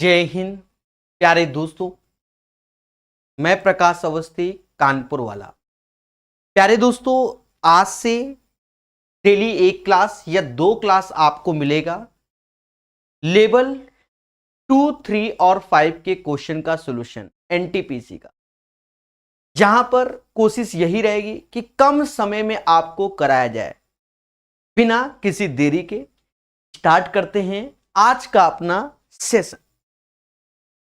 जय हिंद प्यारे दोस्तों। मैं प्रकाश अवस्थी कानपुर वाला। प्यारे दोस्तों, आज से डेली एक क्लास या दो क्लास आपको मिलेगा लेवल 2, 3 और 5 के क्वेश्चन का सॉल्यूशन एनटीपीसी का, जहां पर कोशिश यही रहेगी कि कम समय में आपको कराया जाए। बिना किसी देरी के स्टार्ट करते हैं आज का अपना सेशन।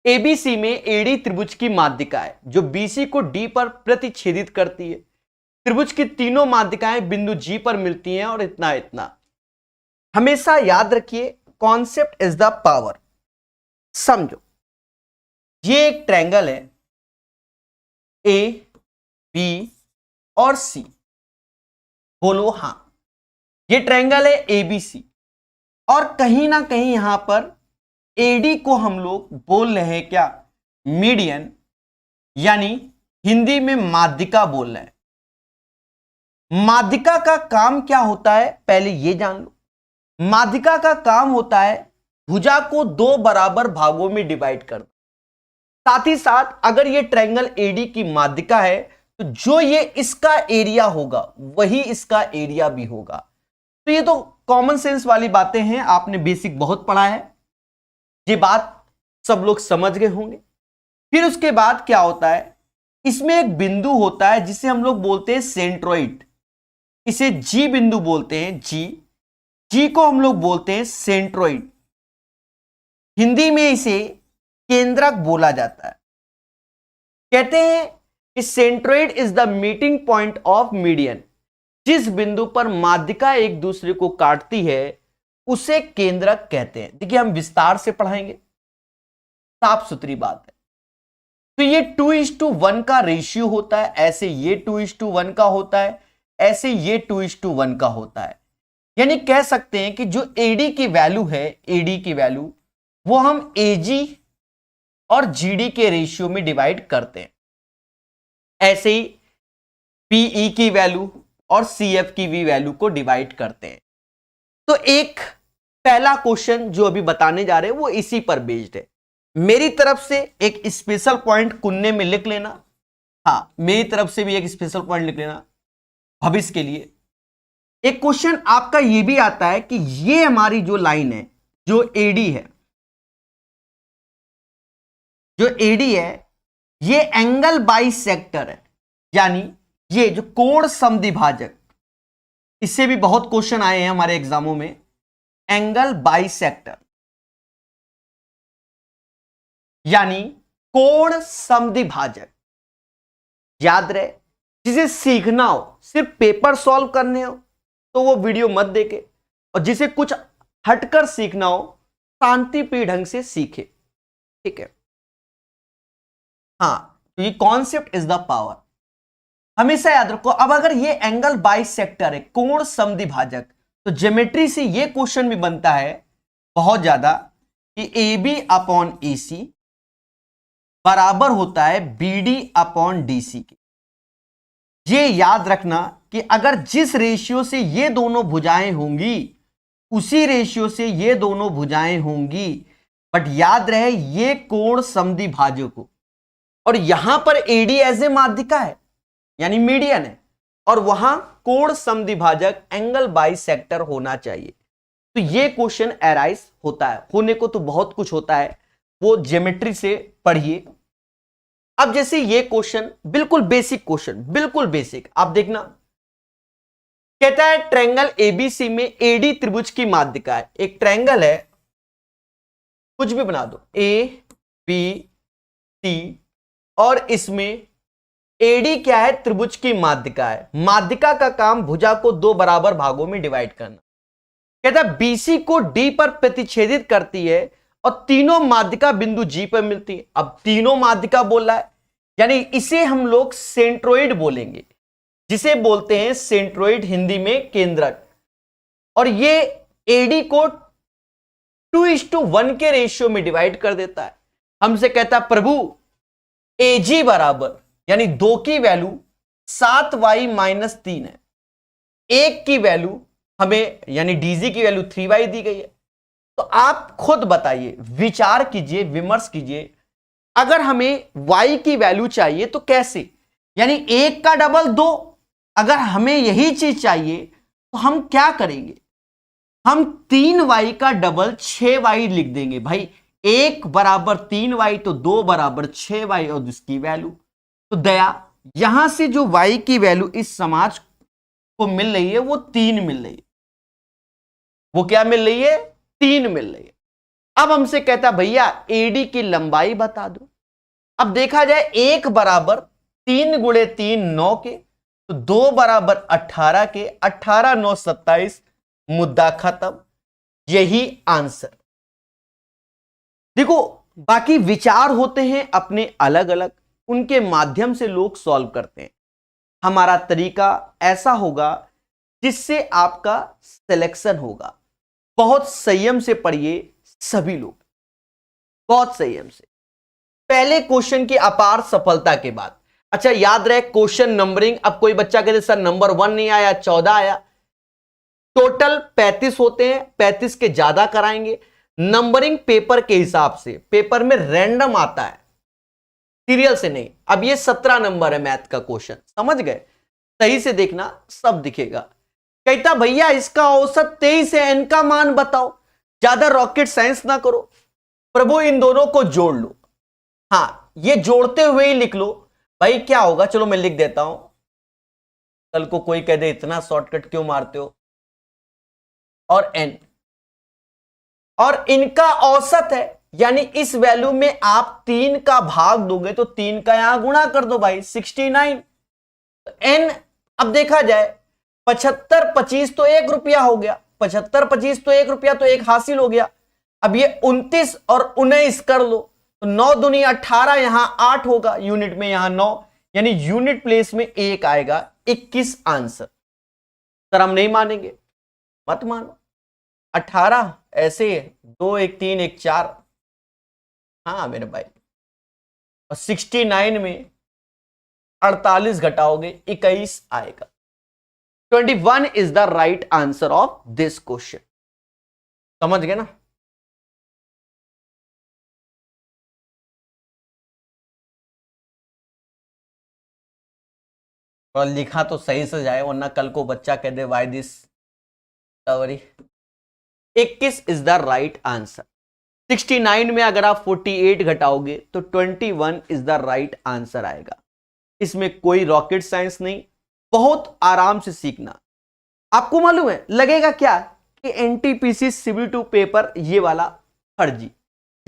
एबीसी में एडी त्रिभुज की माध्यिकाएं जो बीसी को डी पर प्रतिच्छेदित करती है। त्रिभुज की तीनों माध्यिकाएं बिंदु जी पर मिलती हैं और इतना इतना। हमेशा याद रखिए, कॉन्सेप्ट इज द पावर। समझो, ये एक ट्रायंगल है ए बी और सी। बोलो हां, ये ट्रायंगल है एबीसी और कहीं ना कहीं यहां पर एडी को हम लोग बोल रहे हैं क्या? मीडियन, यानी हिंदी में माध्यिका बोल रहे हैं। माध्यिका का काम क्या होता है पहले ये जान लो। माध्यिका का काम होता है भुजा को दो बराबर भागों में डिवाइड करना। साथ ही साथ अगर ये ट्रायंगल एडी की माध्यिका है तो जो ये इसका एरिया होगा वही इसका एरिया भी होगा। तो ये तो कॉमन सेंस वाली बातें हैं, आपने बेसिक बहुत पढ़ा है, ये बात सब लोग समझ गए होंगे। फिर उसके बाद क्या होता है, इसमें एक बिंदु होता है जिसे हम लोग बोलते हैं सेंट्रोइड। इसे जी बिंदु बोलते हैं। जी को हम लोग बोलते हैं सेंट्रोइड। हिंदी में इसे केंद्रक बोला जाता है। कहते हैं कि centroid is the meeting point of median. जिस बिंदु पर माध्यिका एक दूसरे को काटती है उसे केंद्रक कहते हैं। देखिए, हम विस्तार से पढ़ाएंगे, साफ सुथरी बात है। तो ये 2:1 का रेशियो होता है, ऐसे ये 2:1 का होता है, ऐसे ये 2:1 का होता है। यानी कह सकते हैं कि जो एडी की वैल्यू है, एडी की वैल्यू वो हम एजी और जीडी के रेशियो में डिवाइड करते हैं। ऐसे ही पीई की वैल्यू और सीएफ की भी वैल्यू को डिवाइड करते हैं। तो एक पहला क्वेश्चन जो अभी बताने जा रहे हैं वो इसी पर बेस्ड है। मेरी तरफ से एक स्पेशल पॉइंट कुन्ने में लिख लेना। हाँ, मेरी तरफ से भी एक स्पेशल पॉइंट लिख लेना भविष्य के लिए। एक क्वेश्चन आपका ये भी आता है कि ये हमारी जो लाइन है, जो एडी है, जो एडी है, ये एंगल बाइसेक्टर है, यानी ये जो कोण समद्विभाजक, इससे भी बहुत क्वेश्चन आए हैं हमारे एग्जामों में। एंगल बाइसेक्टर यानी कोण समद्विभाजक। याद रहे, जिसे सीखना हो, सिर्फ पेपर सॉल्व करने हो तो वो वीडियो मत देखे, और जिसे कुछ हटकर सीखना हो शांतिप्रिय ढंग से सीखे। ठीक है? हाँ, तो ये कॉन्सेप्ट इज द पावर, हमेशा याद रखो। अब अगर ये एंगल बाइसेक्टर है, कोण समद्विभाजक, तो ज्योमेट्री से ये क्वेश्चन भी बनता है बहुत ज्यादा कि AB अपॉन AC बराबर होता है BD अपॉन DC के। ये याद रखना कि अगर जिस रेशियो से ये दोनों भुजाएं होंगी उसी रेशियो से ये दोनों भुजाएं होंगी। बट याद रहे, ये कोण समद्विभाजक हो, और यहां पर AD एज ए माध्यिका है, यानी मीडियन है, और वहां कोण समद्विभाजक एंगल बाइसेक्टर होना चाहिए। तो ये क्वेश्चन एराइज होता है, होने को तो बहुत कुछ होता है, वो ज्योमेट्री से पढ़िए। अब जैसे ये क्वेश्चन बिल्कुल बेसिक क्वेश्चन, बिल्कुल बेसिक, आप देखना। कहता है ट्रायंगल एबीसी में एडी त्रिभुज की माध्यिका है। एक ट्रायंगल है, कुछ भी बना दो, ए बी सी, और इसमें एडी क्या है? त्रिभुज की माध्यिका है। माध्यिका का काम भुजा को दो बराबर भागों में डिवाइड करना। कहता है बीसी को डी पर प्रतिच्छेदित करती है और तीनों माध्यिका बिंदु जी पर मिलती है। अब तीनों माध्यिका बोल रहा है, यानी इसे हम लोग सेंट्रोइड बोलेंगे, जिसे बोलते हैं सेंट्रोइड, हिंदी में केंद्रक। और ये एडी को 2:1 के रेशियो में डिवाइड कर देता है। हमसे कहता है प्रभु एजी बराबर, यानी 2 की वैल्यू 7y-3 है, 1 की वैल्यू हमें यानी डीजी की वैल्यू 3y दी गई है। तो तो आप खुद बताइए, विचार कीजिए, विमर्श कीजिए, अगर हमें y की वैल्यू चाहिए तो कैसे, यानी 1 का डबल 2, अगर हमें यही चीज चाहिए तो हम क्या करेंगे, हम 3y का डबल 6y लिख देंगे भाई। 1 बराबर 3y तो 2 बराबर 6y और इसकी वैल्यू। तो दया यहां से जो y की वैल्यू इस समाज को मिल रही है वो 3 मिल रही है। वो क्या मिल रही है? 3 मिल रही है। अब हमसे कहता भैया एडी की लंबाई बता दो। अब देखा जाए 1 बराबर 3 गुणे 3 9 के, तो 2 बराबर 18 के, 18 9 27, मुद्दा खत्म। यही आंसर। देखो बाकी विचार होते हैं अपने अलग अलग, उनके माध्यम से लोग सॉल्व करते हैं। हमारा तरीका ऐसा होगा जिससे आपका सिलेक्शन होगा। बहुत संयम से पढ़िए सभी लोग, बहुत संयम से। पहले क्वेश्चन की अपार सफलता के बाद, अच्छा याद रहे क्वेश्चन नंबरिंग। अब कोई बच्चा कहते सर नंबर 1 नहीं आया, 14 आया। टोटल 35 होते हैं, 35 के ज्यादा कराएंगे। नंबरिंग पेपर के हिसाब से, पेपर में रैंडम आता है, सीरियल से नहीं। अब ये 17 नंबर है मैथ का क्वेश्चन, समझ गए? सही से देखना, सब दिखेगा। कहता भैया इसका औसत 23 है, इनका मान बताओ। ज्यादा रॉकेट साइंस ना करो प्रभु, इन दोनों को जोड़ लो। हाँ ये जोड़ते हुए ही लिख लो। भाई क्या होगा, चलो मैं लिख देता हूं, कल को कोई कह दे इतना शॉर्टकट क्यों मारते हो। और n, और इनका औसत है, यानी इस वैल्यू में आप 3 का भाग दोगे तो 3 का यहां गुणा कर दो भाई, 69। तो n अब देखा जाए 75 25 तो 1 रुपया हो गया, 75 25 तो 1 रुपया, तो 1 हासिल हो गया। अब ये 29 और 19 कर लो, तो 9 दूनी 18, यहां 8 होगा, यूनिट में यहां 9, यानी यूनिट प्लेस में 1 आएगा, 21 आंसर। सर हम नहीं मानेंगे, मत मानो। 18 ऐसे है, 2 1 3 1 4, हाँ मेरे भाई। और 69 में 48 घटाओगे 21 आएगा। 21 is the right answer of this question. समझ गए ना? और लिखा तो सही से जाए, वरना कल को बच्चा कह दे why this sorry. 21 is the right answer. 69 में अगर आप 48 घटाओगे तो 21 इज द राइट आंसर आएगा। इसमें कोई रॉकेट साइंस नहीं, बहुत आराम से सीखना। आपको मालूम है लगेगा क्या कि एनटीपीसी सिविल 2 पेपर ये वाला फर्जी,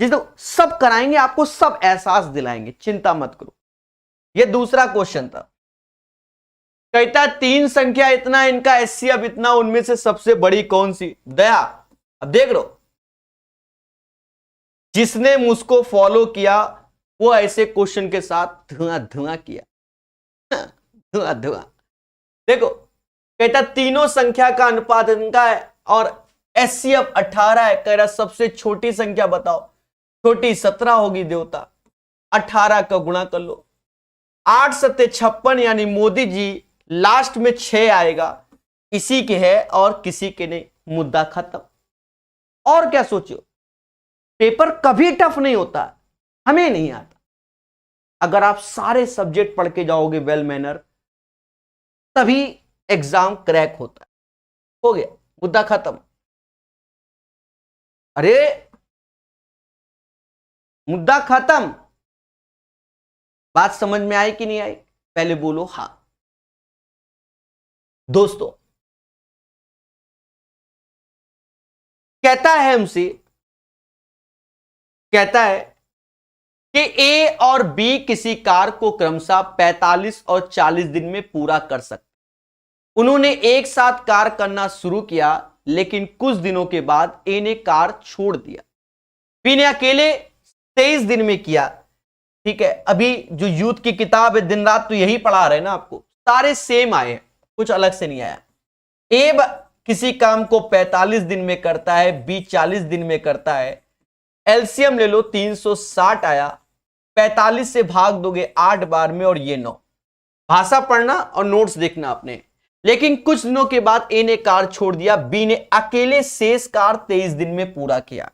जिस तो सब कराएंगे आपको, सब एहसास दिलाएंगे, चिंता मत करो। ये दूसरा क्वेश्चन था। कहता 3 संख्या इतना, इनका HCF इतना, उनमें से सबसे बड़ी कौन सी? दया अब देख लो, जिसने मुझको फॉलो किया वो ऐसे क्वेश्चन के साथ धुआं धुआं किया, धुआं धुआं। देखो कहता तीनों संख्या का अनुपात इनका है और HCF 18 है। कह रहा सबसे छोटी संख्या बताओ, छोटी 17 होगी देवता, 18 का गुणा कर लो, 8 सत्ते 56, यानी मोदी जी लास्ट में 6 आएगा, किसी के है और किसी के नहीं, मुद्दा खत्म। और क्या सोचो, पेपर कभी टफ नहीं होता, हमें नहीं आता। अगर आप सारे सब्जेक्ट पढ़ के जाओगे वेल मैनर, तभी एग्जाम क्रैक होता है। हो गया, मुद्दा खत्म। अरे मुद्दा खत्म। बात समझ में आई कि नहीं आई? पहले बोलो हाँ। दोस्तों कहता है हमसे, कहता है कि ए और बी किसी कार को क्रमशः 45 और 40 दिन में पूरा कर सकते। उन्होंने एक साथ कार करना शुरू किया, लेकिन कुछ दिनों के बाद ए ने कार छोड़ दिया। बी ने अकेले 23 दिन में किया। ठीक है, अभी जो यूथ की किताब है दिन रात तो यही पढ़ा रहे ना आपको, सारे सेम आए, कुछ अलग से नहीं आया। ए किसी काम को 45 दिन में करता है, बी 40 दिन में करता है। एलसीएम ले लो, 360 आया, 45 से भाग दोगे 8 बार में और ये 9। भाषा पढ़ना और नोट्स देखना अपने। लेकिन कुछ दिनों के बाद ए ने कार्य छोड़ दिया, बी ने अकेले शेष कार्य 23 दिन में पूरा किया।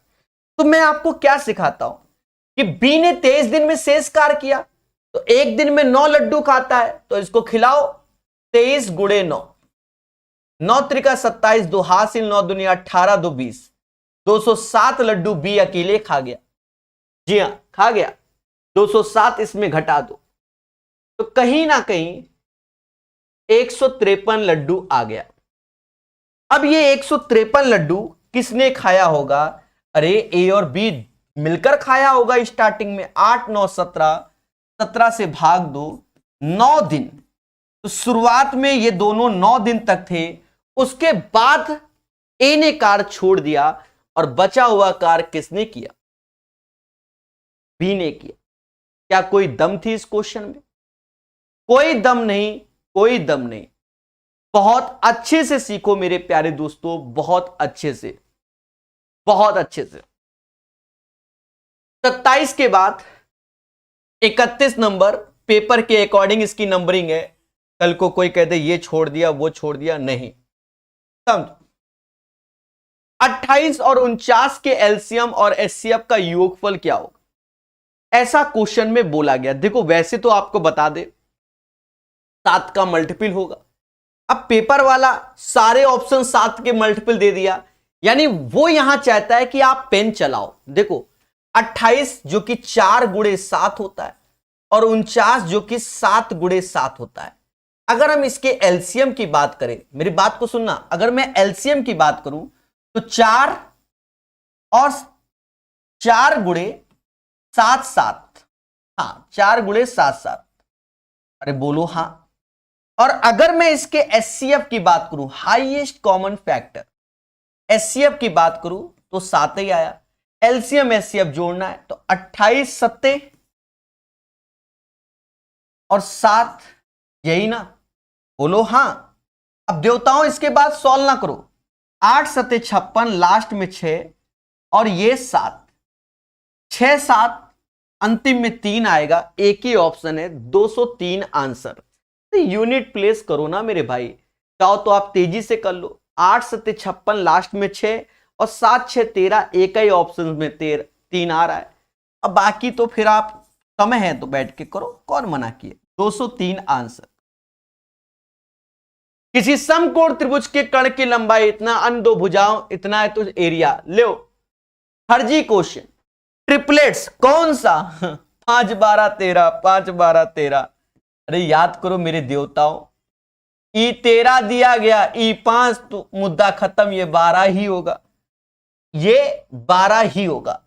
तो मैं आपको क्या सिखाता हूं कि बी ने 23 दिन में शेष कार्य किया, तो एक दिन में 9 लड्डू खाता है, तो इसको खिलाओ 23 गुणे 9, 9 त्रिका 27, 2 हासिल 9 दुनिया 18, 2 20, 207 लड्डू बी अकेले खा गया। जी हां, खा गया। 207 इसमें घटा दो तो कहीं ना कहीं 153 लड्डू आ गया। अब ये 153 लड्डू किसने खाया होगा? अरे ए और बी मिलकर खाया होगा स्टार्टिंग में। 8 9 17, 17 से भाग दो, 9 दिन। तो शुरुआत में ये दोनों 9 दिन तक थे, उसके बाद ए ने कार्य छोड़ दिया और बचा हुआ कार्य किसने किया? बी ने किया। क्या कोई दम थी इस क्वेश्चन में? कोई दम नहीं, कोई दम नहीं। बहुत अच्छे से सीखो मेरे प्यारे दोस्तों, बहुत अच्छे से, बहुत अच्छे से। 27 के बाद 31 नंबर पेपर के अकॉर्डिंग इसकी नंबरिंग है। कल को कोई कहते ये छोड़ दिया वो छोड़ दिया, नहीं। समझो, 28 और 49 के एलसीएम और एचसीएफ का योगफल क्या होगा, ऐसा क्वेश्चन में बोला गया। देखो वैसे तो आपको बता दे 7 का मल्टीपल होगा। अब पेपर वाला सारे ऑप्शन 7 के मल्टीपल दे दिया, यानी वो यहां चाहता है कि आप पेन चलाओ। देखो 28 जो कि 4 गुणे 7 होता है और 49 जो कि 7 गुणे 7 होता है। अगर हम इसके एलसीएम की बात करें, मेरी बात को सुनना, अगर मैं एलसीएम की बात करूं तो 4 और 4 गुणे 7 7, हाँ 4 गुणे 7 7, अरे बोलो हाँ। और अगर मैं इसके एचसीएफ की बात करूं, हाईएस्ट कॉमन फैक्टर, एचसीएफ की बात करूं तो 7 ही आया। एलसीएम एचसीएफ जोड़ना है तो 28 सत्ते और 7, यही ना, बोलो हां। अब देवताओं इसके बाद सॉल्व ना करो। 8 सत्ते 56, लास्ट में 6 और ये 7, 6 7, अंतिम में 3 आएगा। एक ही ऑप्शन है, 203 आंसर। तो यूनिट प्लेस करो ना मेरे भाई, चाहो तो आप तेजी से कर लो। 8 सत्ते 56, लास्ट में 6 और 7 6 13, एक ही ऑप्शन में 3 आ रहा है। अब बाकी तो फिर आप समय है तो बैठ के करो, कौन मना किए। 203 आंसर। किसी समकोण त्रिभुज के कर्ण की लंबाई इतना, अन्य दो भुजाओं इतना है, तो एरिया लो। फर्जी क्वेश्चन, ट्रिपलेट्स कौन सा? 5 12 13, 5 12 13। अरे याद करो मेरे देवताओं, ई 13 दिया गया, ई 5, तो मुद्दा खत्म, ये 12 ही होगा, ये 12 ही होगा।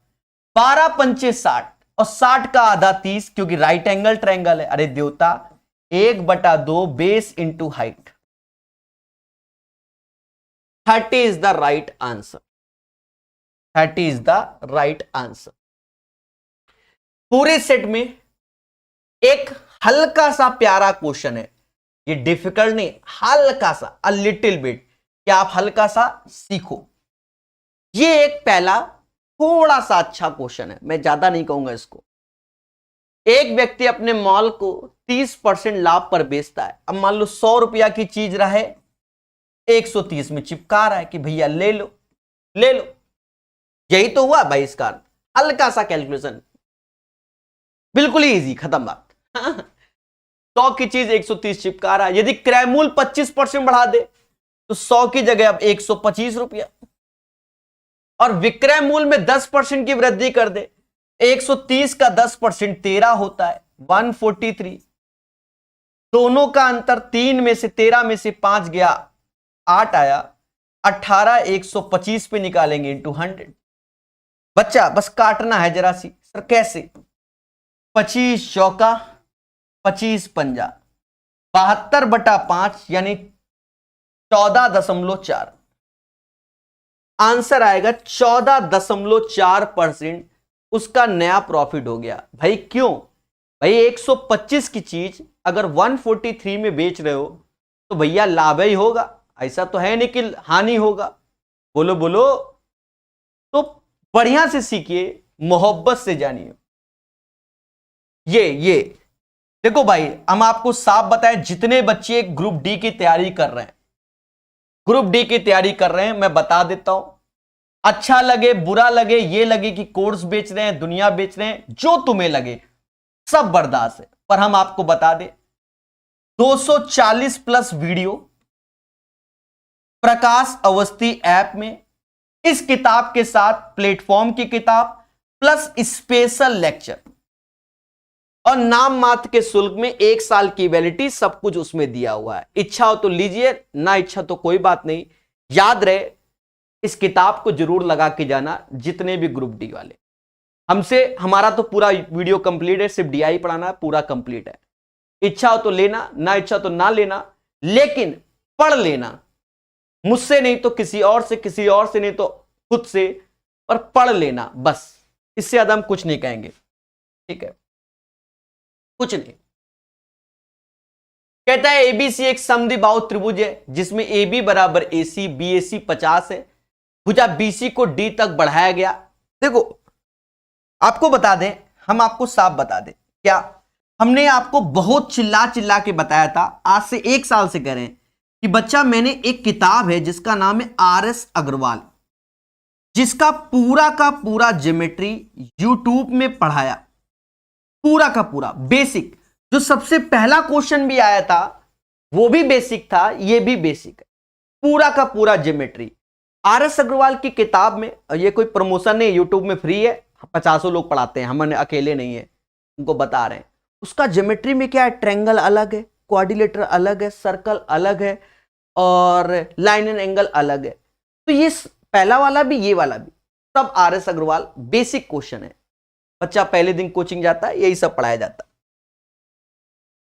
12 पंचे 60 और 60 का आधा 30, क्योंकि राइट एंगल ट्रायंगल है। अरे देवता 1/2 base into height, 30 is the right answer, 30 is the right answer. पूरे सेट में एक हल्का सा प्यारा क्वेश्चन है, ये डिफिकल्ट नहीं, हल्का सा, अ लिटिल बिट, क्या आप हल्का सा सीखो। ये एक पहला थोड़ा सा अच्छा क्वेश्चन है, मैं ज्यादा नहीं कहूंगा इसको। एक व्यक्ति अपने मॉल को 30% लाभ पर बेचता है। अब मान लो 100 रुपया की चीज रहे, 130 में चिपका रहा है कि भैया ले लो ले लो। यही तो हुआ भाई इसका। हल्का सा कैलकुलेशन, बिल्कुल ही इजी, खत्म बात। 100 की चीज 130 चिपका रहा है। यदि क्रय मूल्य 25% बढ़ा दे तो 100 की जगह अब 125 रुपया, और विक्रय मूल्य में 10% की वृद्धि कर दे, 130 का 10% 13 होता है, 143। दोनों का अंतर 3 में से 13 में से 5 गया, 8 आया। 18 125 पे निकालेंगे इंटू 100। बच्चा बस काटना है जरा सी। सर कैसे? 25 चौका 25 पंजा, 72/5 यानी 14.4। आंसर आएगा 14.4%। उसका नया प्रॉफिट हो गया। भाई क्यों? भाई 125 की चीज अगर 143 में बेच रहे हो तो भैया लाभ ही होगा, ऐसा तो है नहीं कि हानि होगा। बोलो बोलो। तो बढ़िया से सीखिए, मोहब्बत से जानिए। ये देखो भाई, हम आपको साफ बताएं, जितने बच्चे ग्रुप डी की तैयारी कर रहे हैं, ग्रुप डी की तैयारी कर रहे हैं, मैं बता देता हूं, अच्छा लगे बुरा लगे, ये लगे कि कोर्स बेच रहे हैं, दुनिया बेच रहे हैं, जो तुम्हें लगे सब बर्दाश्त है, पर हम आपको बता दें 240 प्लस वीडियो प्रकाश अवस्थी ऐप में, इस किताब के साथ प्लेटफॉर्म की किताब प्लस स्पेशल लेक्चर और नाम मात्र के शुल्क में 1 साल की वैलिडिटी, सब कुछ उसमें दिया हुआ है। इच्छा हो तो लीजिए, ना इच्छा तो कोई बात नहीं। याद रहे, इस किताब को जरूर लगा के जाना जितने भी ग्रुप डी वाले। हमसे, हमारा तो पूरा वीडियो कंप्लीट है, सिर्फ डीआई पढ़ाना पूरा कंप्लीट है। इच्छा हो तो लेना, ना इच्छा तो ना लेना, लेकिन पढ़ लेना। मुझसे नहीं तो किसी और से, किसी और से नहीं तो खुद से, पर पढ़ लेना बस। इससे ज्यादा हम कुछ नहीं कहेंगे, ठीक है, कुछ नहीं। कहता है एबीसी एक समद्विबाहु त्रिभुज है जिसमें AB बराबर AC, BAC 50 है, भुजा BC को D तक बढ़ाया गया। देखो आपको बता दें, हम आपको साफ बता दें, क्या हमने आपको बहुत चिल्ला चिल्ला के बताया था, आज से 1 साल से करें कि बच्चा, मैंने एक किताब है जिसका नाम है RS अग्रवाल, जिसका पूरा का पूरा ज्योमेट्री यूट्यूब में पढ़ाया, पूरा का पूरा बेसिक। जो सबसे पहला क्वेश्चन भी आया था वो भी बेसिक था, ये भी बेसिक है, पूरा का पूरा ज्योमेट्री RS अग्रवाल की किताब में। ये कोई प्रमोशन नहीं, यूट्यूब में फ्री है, 50 लोग पढ़ाते हैं, हमने अकेले नहीं है, उनको बता रहे हैं। उसका ज्योमेट्री में क्या है, ट्रायंगल अलग है, क्वाड्रिलेटरल अलग है, सर्कल अलग है और लाइन एंड एंगल अलग है। तो ये पहला वाला भी, ये वाला भी, सब RS अग्रवाल बेसिक क्वेश्चन है। बच्चा पहले दिन कोचिंग जाता है, यही सब पढ़ाया जाता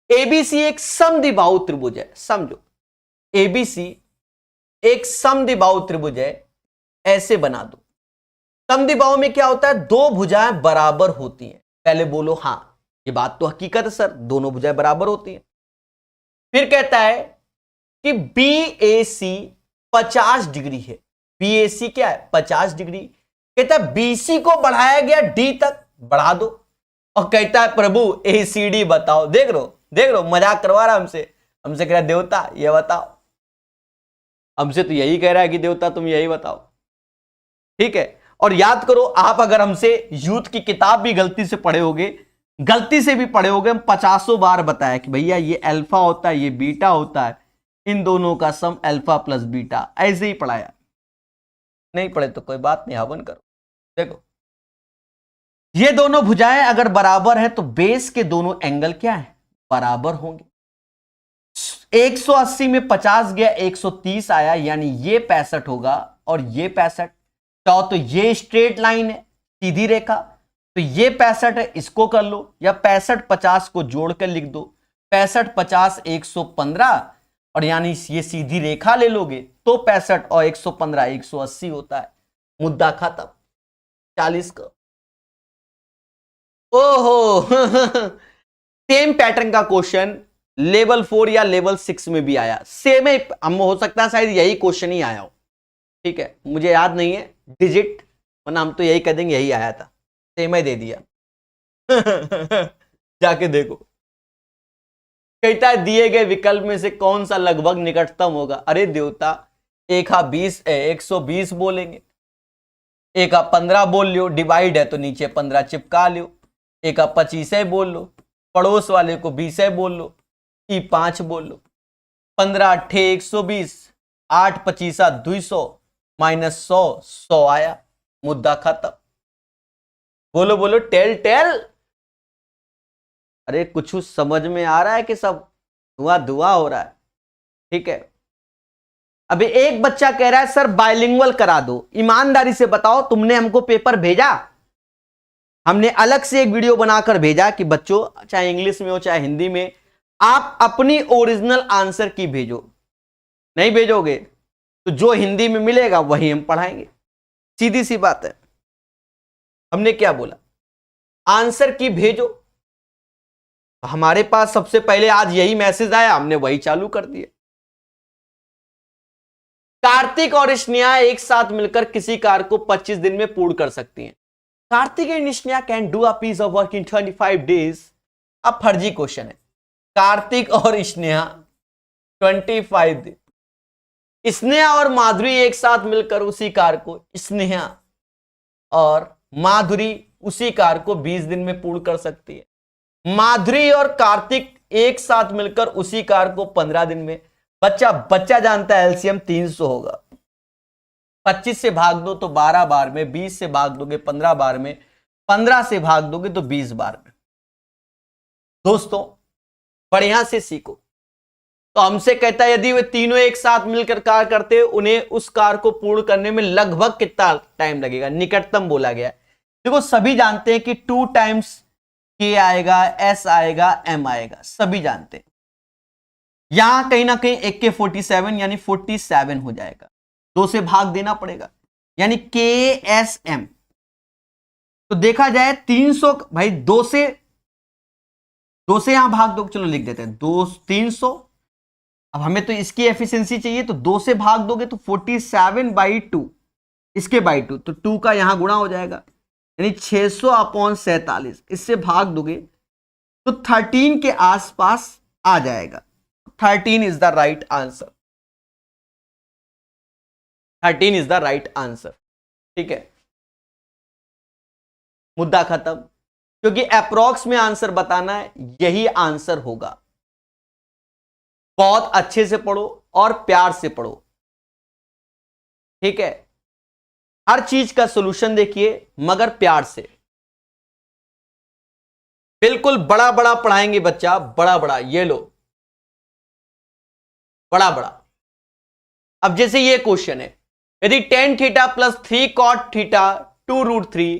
है। एबीसी एक समद्विबाहु त्रिभुज है, समझो एबीसी एक समद्विबाहु त्रिभुज है, ऐसे बना दो। समद्विबाहु में क्या होता है, 2 भुजाएं बराबर होती हैं। पहले बोलो हां, ये बात तो हकीकत है सर, दोनों भुजाएं बराबर होती हैं। फिर कहता है कि BAC 50 डिग्री है, BAC क्या है, 50 डिग्री। कहता है BC को बढ़ाया गया D तक, बढ़ा दो। और कहता है प्रभु ACD बताओ। देख रो मजाक करवा रहा हमसे कह रहा देवता ये बताओ, हमसे तो यही कह रहा है कि देवता तुम यही बताओ, ठीक है। और याद करो, आप अगर हमसे यूथ की किताब भी गलती से पढ़े होगे, गलती से भी पढ़े होगे, हम 50 बार बताया कि भैया ये अल्फा होता है, ये बीटा होता है, इन दोनों का सम अल्फा प्लस बीटा, ऐसे ही पढ़ाया। नहीं पढ़े तो कोई बात नहीं, हवन करो। देखो ये दोनों भुजाएं अगर बराबर है तो बेस के दोनों एंगल क्या है, बराबर होंगे। 180 में 50 गया, 130 आया, यानी ये 65 होगा और ये 65। तो ये स्ट्रेट लाइन है, सीधी रेखा, तो ये 65 है, इसको कर लो, या 65 50 को जोड़कर लिख दो, 65 50 115, और यानी ये सीधी रेखा ले लोगे तो 65 और 115 180 होता है। मुद्दा खत्म। 40 का ओहो सेम पैटर्न का क्वेश्चन लेवल 4 या लेवल 6 में भी आया, सेम है, हम हो सकता है शायद यही क्वेश्चन ही आया हो, ठीक है, मुझे याद नहीं है डिजिट, वरना हम तो यही कह देंगे यही आया था, सेम ही दे दिया जाके देखो। कहता है दिए गए विकल्प में से कौन सा लगभग निकटतम होगा। अरे देवता, एक 120 बोलेंगे, एक 15 बोल लियो, डिवाइड है तो नीचे 15 चिपका लियो, एक 25 बोल लो, पड़ोस वाले को 20 बोल लो, ई 5 बोल लो, 15 8 120, 8 25 200 माइनस 100 आया, मुद्दा खत्म। बोलो बोलो टेल टेल। अरे कुछ समझ में आ रहा है कि सब धुआं हो रहा है, ठीक है। अभी एक बच्चा कह रहा है सर बाइलिंगुअल करा दो। ईमानदारी से बताओ, तुमने हमको पेपर भेजा, हमने अलग से एक वीडियो बनाकर भेजा कि बच्चों चाहे इंग्लिश में हो चाहे हिंदी में, आप अपनी ओरिजिनल आंसर की भेजो। नहीं भेजोगे तो जो हिंदी में मिलेगा वही हम पढ़ाएंगे, सीधी सी बात है। हमने क्या बोला, आंसर की भेजो। हमारे पास सबसे पहले आज यही मैसेज आया, हमने वही चालू कर दिया। कार्तिक और स्नेहा एक साथ मिलकर किसी कार्य को 25 दिन में पूर्ण कर सकती हैं। Kartik and Sneha can do a piece of work in 25 days. अब फर्जी क्वेश्चन है, कार्तिक और स्नेहा 25 दिन। स्नेहा और माधुरी एक साथ मिलकर उसी कार को, स्नेहा और माधुरी उसी कार को 20 दिन में पूर्ण कर सकती है। माधुरी और कार्तिक एक साथ मिलकर उसी कार को 15 दिन में। बच्चा जानता है एलसीएम 300 होगा। 25 से भाग दो तो 12 बार में, 20 से भाग दोगे 15 बार में, 15 से भाग दोगे तो 20 बार में। दोस्तों बढ़िया से सीखो। तो हमसे कहता है यदि वे तीनों एक साथ मिलकर कार करते उन्हें उस कार को पूर्ण करने में लगभग कितना टाइम लगेगा। निकटतम बोला गया है। देखो सभी जानते हैं कि 2 टाइम्स के आएगा, एस आएगा, एम आएगा, सभी जानते हैं। यहां कहीं ना कहीं एक के 47 यानी 47 हो जाएगा, 2 से भाग देना पड़ेगा यानी के एस एम। तो देखा जाए 300 भाई 2 से यहां भाग दो, चलो लिख देते हैं 300। अब हमें तो इसकी एफिशिएंसी चाहिए तो 2 से भाग दोगे तो 47/2, इसके बाई 2 तो 2 का यहां गुणा हो जाएगा यानी 600/47। इससे भाग दोगे तो 13 के आसपास आ जाएगा। 13 is the right answer. 13 is the right answer. ठीक है, मुद्दा खत्म। क्योंकि अप्रोक्स में आंसर बताना है, यही आंसर होगा। बहुत अच्छे से पढ़ो और प्यार से पढ़ो। ठीक है, हर चीज का सॉल्यूशन देखिए मगर प्यार से। बिल्कुल बड़ा बड़ा पढ़ाएंगे बच्चा, बड़ा बड़ा। ये लो बड़ा बड़ा। अब जैसे ये क्वेश्चन है, यदि tan theta plus 3 cot theta 2√3,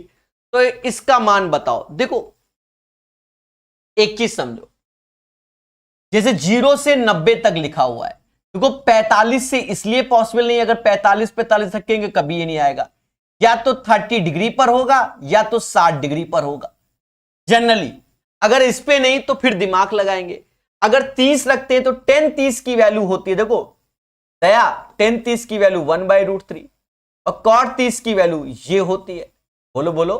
तो इसका मान बताओ। देखो एक चीज समझो, जैसे 0 से 90 तक लिखा हुआ है, देखो 45 से इसलिए पॉसिबल नहीं, अगर 45 रखेंगे कभी ये नहीं आएगा। या तो 30 डिग्री पर होगा या तो 60 डिग्री पर होगा जनरली। अगर इस पे नहीं तो फिर दिमाग लगाएंगे। अगर 30 रखते हैं तो tan 30 की वैल्यू होती है, देखो दया tan 30 की वैल्यू 1/√3 और cot 30 की वैल्यू ये होती है। बोलो बोलो।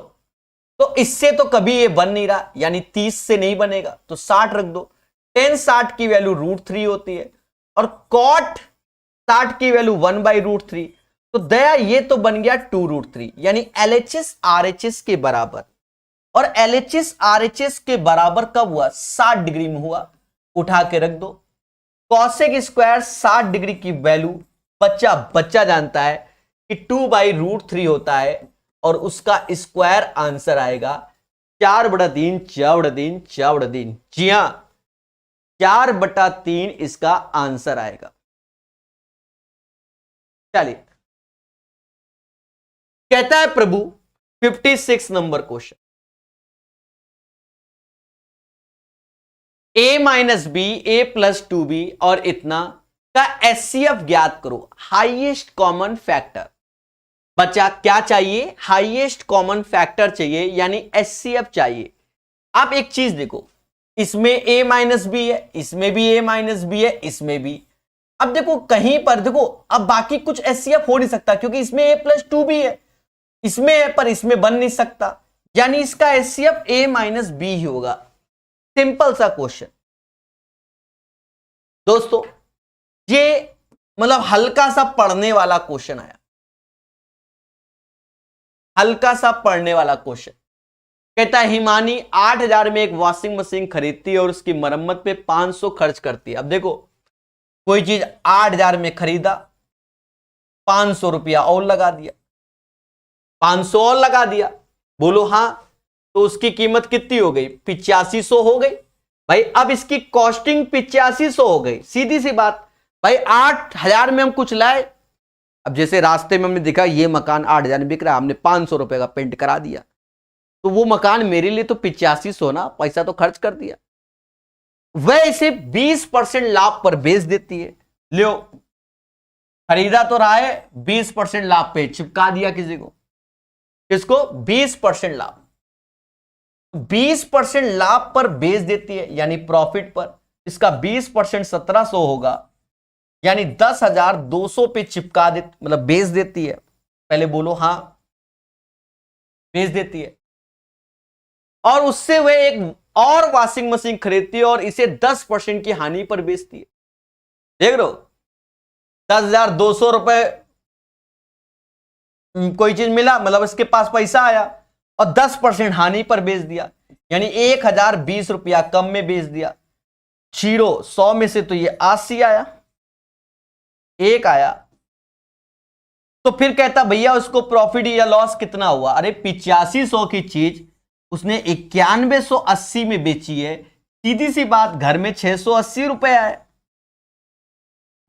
तो इससे तो कभी ये बन नहीं रहा, यानी 30 से नहीं बनेगा तो 60 रख दो। tan 60 की वैल्यू √3 होती है और cot 60 की वैल्यू 1/√3। तो दया ये तो बन गया 2√3 यानी LHS RHS के बराबर। और LHS RHS के बराबर कब हुआ? 60 डिग्री में हुआ। उठा के रख दो। कॉसेक स्क्वायर 60 डिग्री की वैल्यू बच्चा जानता है कि 2/√3 होता है और उसका स्क्वायर आंसर आएगा 4/3 4/3 4/3। जी हां 4/3 इसका आंसर आएगा। चलिए, कहता है प्रभु 56 नंबर क्वेश्चन, a-b a+2b और इतना का HCF ज्ञात करो। Highest common factor. बच्चा क्या चाहिए? हाईएस्ट कॉमन फैक्टर चाहिए यानी HCF चाहिए। आप एक चीज देखो, इसमें a-b है, इसमें भी a-b है, इसमें भी। अब देखो कहीं पर देखो, अब बाकी कुछ HCF हो नहीं सकता क्योंकि इसमें a+2b है, इसमें है पर इसमें बन नहीं सकता, यानी इसका HCF a-b ही होगा। सिंपल सा क्वेश्चन दोस्तों, ये मतलब हल्का सा पढ़ने वाला क्वेश्चन आया, हल्का सा पढ़ने वाला क्वेश्चन। कहता है हिमानी 8,000 में एक वॉशिंग मशीन खरीदती है और उसकी मरम्मत पे 500 खर्च करती है। अब देखो कोई चीज 8,000 में खरीदा, 500 रुपया और लगा दिया, 500 और लगा दिया, बोलो हां, तो उसकी कीमत कितनी हो गई? 8500 हो गई। भाई अब इसकी कॉस्टिंग 8500 हो गई, सीधी सी बात। भाई 8,000 में हम कुछ लाए, अब जैसे रास्ते में हमने देखा ये मकान 8,000 में बिक रहा है, हमने 500 रुपए का पेंट करा दिया, तो वो मकान मेरे लिए तो 8500 ना, पैसा तो खर्च कर दिया। वह इसे 20% लाभ पर बेच देती है। लो खरीदा तो रहा है, 20% लाभ पे चिपका दिया किसी को, किसको? 20% लाभ। 20% लाभ पर बेच देती है यानी प्रॉफिट पर। इसका 20% 1700 होगा यानी 10,200 पे चिपका दे, मतलब बेच देती है। पहले बोलो हां, बेच देती है। और उससे वह एक और वॉशिंग मशीन खरीदती है और इसे 10% की हानि पर बेचती है। देख रहे हो, 10,200 रुपए कोई चीज मिला, मतलब इसके पास पैसा आया और 10% हानि पर बेच दिया, यानी 1,020 रुपया कम में बेच दिया। 100 में से तो ये 80 आया, एक आया। तो फिर कहता भैया उसको प्रॉफिट या लॉस कितना हुआ? अरे 8500 की चीज उसने 9180 में बेची है, सीधी सी बात, घर में 680 रुपए आए।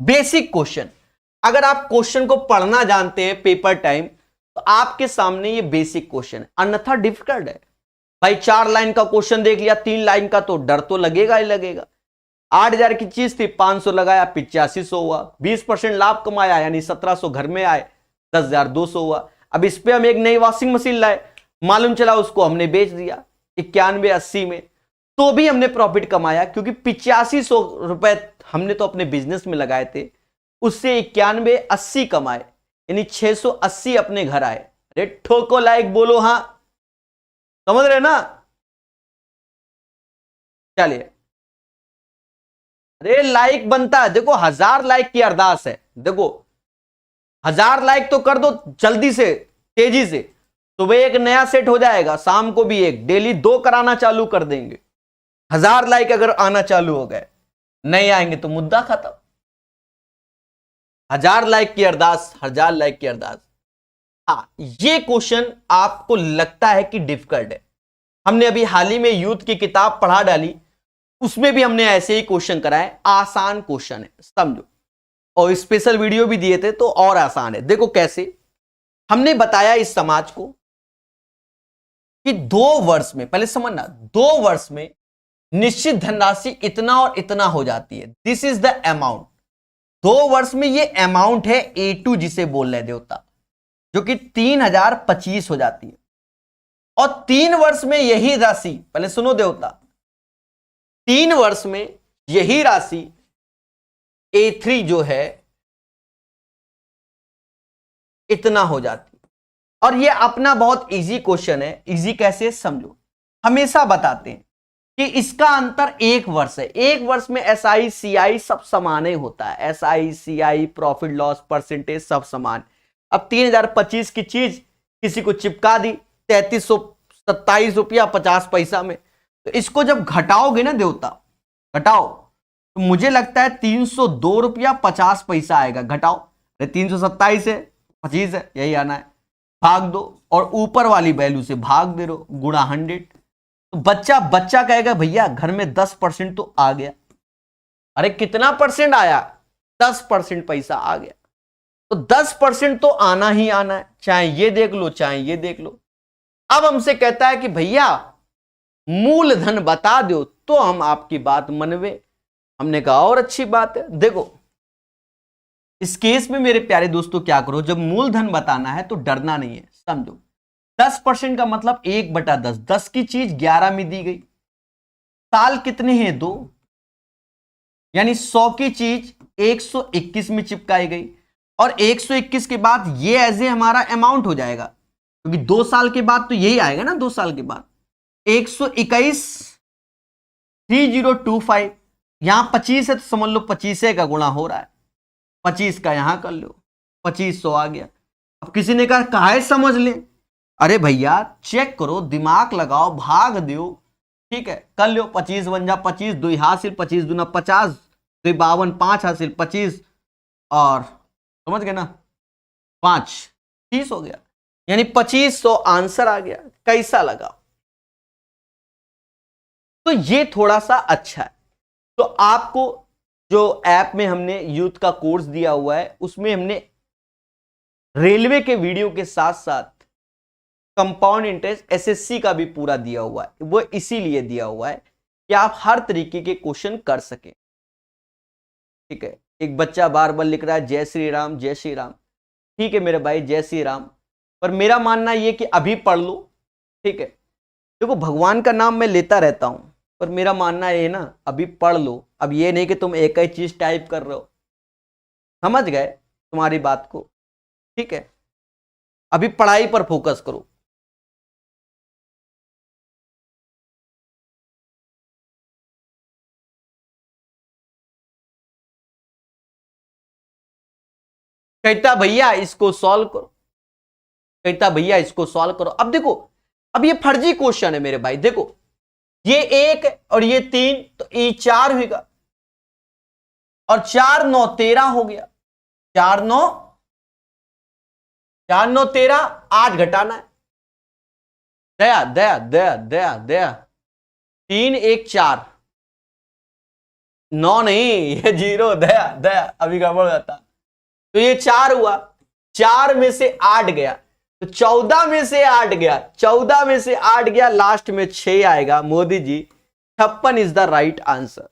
बेसिक क्वेश्चन, अगर आप क्वेश्चन को पढ़ना जानते हैं पेपर टाइम, तो आपके सामने ये बेसिक क्वेश्चन है, अन्यथा डिफिकल्ट है भाई। 4 लाइन का क्वेश्चन देख लिया, 3 लाइन का, तो डर तो लगेगा ही लगेगा। 8,000 की चीज थी, 500 लगाया, 8500 हुआ, 20% लाभ कमाया, यानी 1700 घर में आए, 10,200 हुआ। अब इस पे हम एक नई वॉशिंग मशीन लाए, मालूम चला उसको हमने बेच दिया 9180 में, तो भी हमने प्रॉफिट कमाया, क्योंकि 8500 रुपए हमने तो अपने बिजनेस में लगाए थे, उससे 9180 कमाए, यानी 680 अपने घर आए। अरे ठोको लाइक, बोलो हां, समझ रहे ना? चलिए, अरे लाइक बनता है, देखो 1000 लाइक की अरदास है, देखो 1000 लाइक तो कर दो जल्दी से, तेजी से, सुबह एक नया सेट हो जाएगा, शाम को भी एक, डेली 2 कराना चालू कर देंगे। 1000 लाइक अगर आना चालू हो गए, नहीं आएंगे तो मुद्दा खत्म। 1000 लाइक की अरदास, 1000 लाइक की अरदास। हाँ, ये क्वेश्चन आपको लगता है कि डिफिकल्ट है, हमने अभी हाल ही में यूथ की किताब पढ़ा डाली, उसमें भी हमने ऐसे ही क्वेश्चन कराए, आसान क्वेश्चन है, समझो, और स्पेशल वीडियो भी दिए थे, तो और आसान है। देखो कैसे हमने बताया इस समाज को कि 2 वर्ष में, पहले समझना, 2 वर्ष में निश्चित धनराशि इतना और इतना हो जाती है, दिस इज द अमाउंट। 2 वर्ष में ये अमाउंट है A2 जिसे बोल रहे देवता, जो कि 3025 हो जाती है, और 3 वर्ष में यही राशि, पहले सुनो देवता, 3 वर्ष में यही राशि A3 जो है इतना हो जाती है। और ये अपना बहुत इजी क्वेश्चन है, इजी कैसे समझो, हमेशा बताते हैं कि इसका अंतर 1 वर्ष है। 1 वर्ष में SI CI सब समान ही होता है, SI CI profit loss percentage सब समान। अब 3025 की चीज किसी को चिपका दी 3327 रुपया 50 पैसा में, तो इसको जब घटाओगे ना देवता, घटाओ, तो मुझे लगता है 302 रुपया 50 पैसा आएगा। घटाओ, 327 है, 25 है, यही आना है, भाग दो, और ऊपर वाली वैल्यू से भाग दे रहो, गुणा 100। तो बच्चा कहेगा भैया घर में 10% तो आ गया। अरे कितना परसेंट आया? 10% पैसा आ गया। तो 10% तो आना ही आना है, चाहे ये देख लो चाहे ये देख लो। अब हमसे कहता है कि भैया मूलधन बता दो, तो हम आपकी बात मनवे। हमने कहा और अच्छी बात है। देखो इस केस में मेरे प्यारे दोस्तों क्या करो, जब मूलधन बताना है तो डरना नहीं है, समझो 10% का मतलब 1/10, 10 की चीज 11 में दी गई, साल कितने हैं? 2, यानी 100 की चीज 121 में चिपकाई गई, और 121 के बाद ये एज ए हमारा अमाउंट हो जाएगा, क्योंकि 2 साल के बाद तो यही आएगा ना, 2 साल के बाद 121 3025, यहां 25 है तो समझ लो 25 का गुणा हो रहा है, 25 का यहां कर लो, 2500 आ गया। अब किसी ने कहा काहे समझ ले, अरे भैया चेक करो, दिमाग लगाओ, भाग दो, ठीक है, कर लो, 25 बन जा 25, 2 हासिल, 25 दूना 50, 2 52, 5 हासिल 25, और समझ गए ना 5 30 हो गया, यानी 2500 आंसर आ गया। कैसा लगा? तो ये थोड़ा सा अच्छा है। तो आपको जो ऐप में हमने यूथ का कोर्स दिया हुआ है, उसमें हमने रेलवे के वीडियो के साथ साथ कंपाउंड इंटरेस्ट SSC का भी पूरा दिया हुआ है। वो इसीलिए दिया हुआ है कि आप हर तरीके के क्वेश्चन कर सकें, ठीक है। एक बच्चा बार बार लिख रहा है जय श्री राम जय श्री राम, ठीक है मेरे भाई जय श्री राम, पर मेरा मानना यह कि अभी पढ़ लो, ठीक है। देखो भगवान का नाम मैं लेता रहता हूं, पर मेरा मानना है ना अभी पढ़ लो। अब ये नहीं कि तुम एक ही चीज टाइप कर रहे हो, समझ गए तुम्हारी बात को, ठीक है। अभी पढ़ाई पर फोकस करो। कहता भैया इसको सॉल्व करो, कहता भैया इसको सॉल्व करो। अब देखो, अब ये फर्जी क्वेश्चन है मेरे भाई। देखो ये 1 और ये 3, तो ये 4 होगा, और 4 9 13 हो गया। 4 9 13, 8 घटाना है। दया दया दया दया दया, 3 1 4, 9 नहीं, ये 0, दया दया, अभी गड़बड़ हो जाता। तो ये 4 हुआ, 4 में से 8 गया, तो 14 में से 8 गया, 14 में से 8 गया, लास्ट में 6 आएगा। Modi ji 56 is the right answer.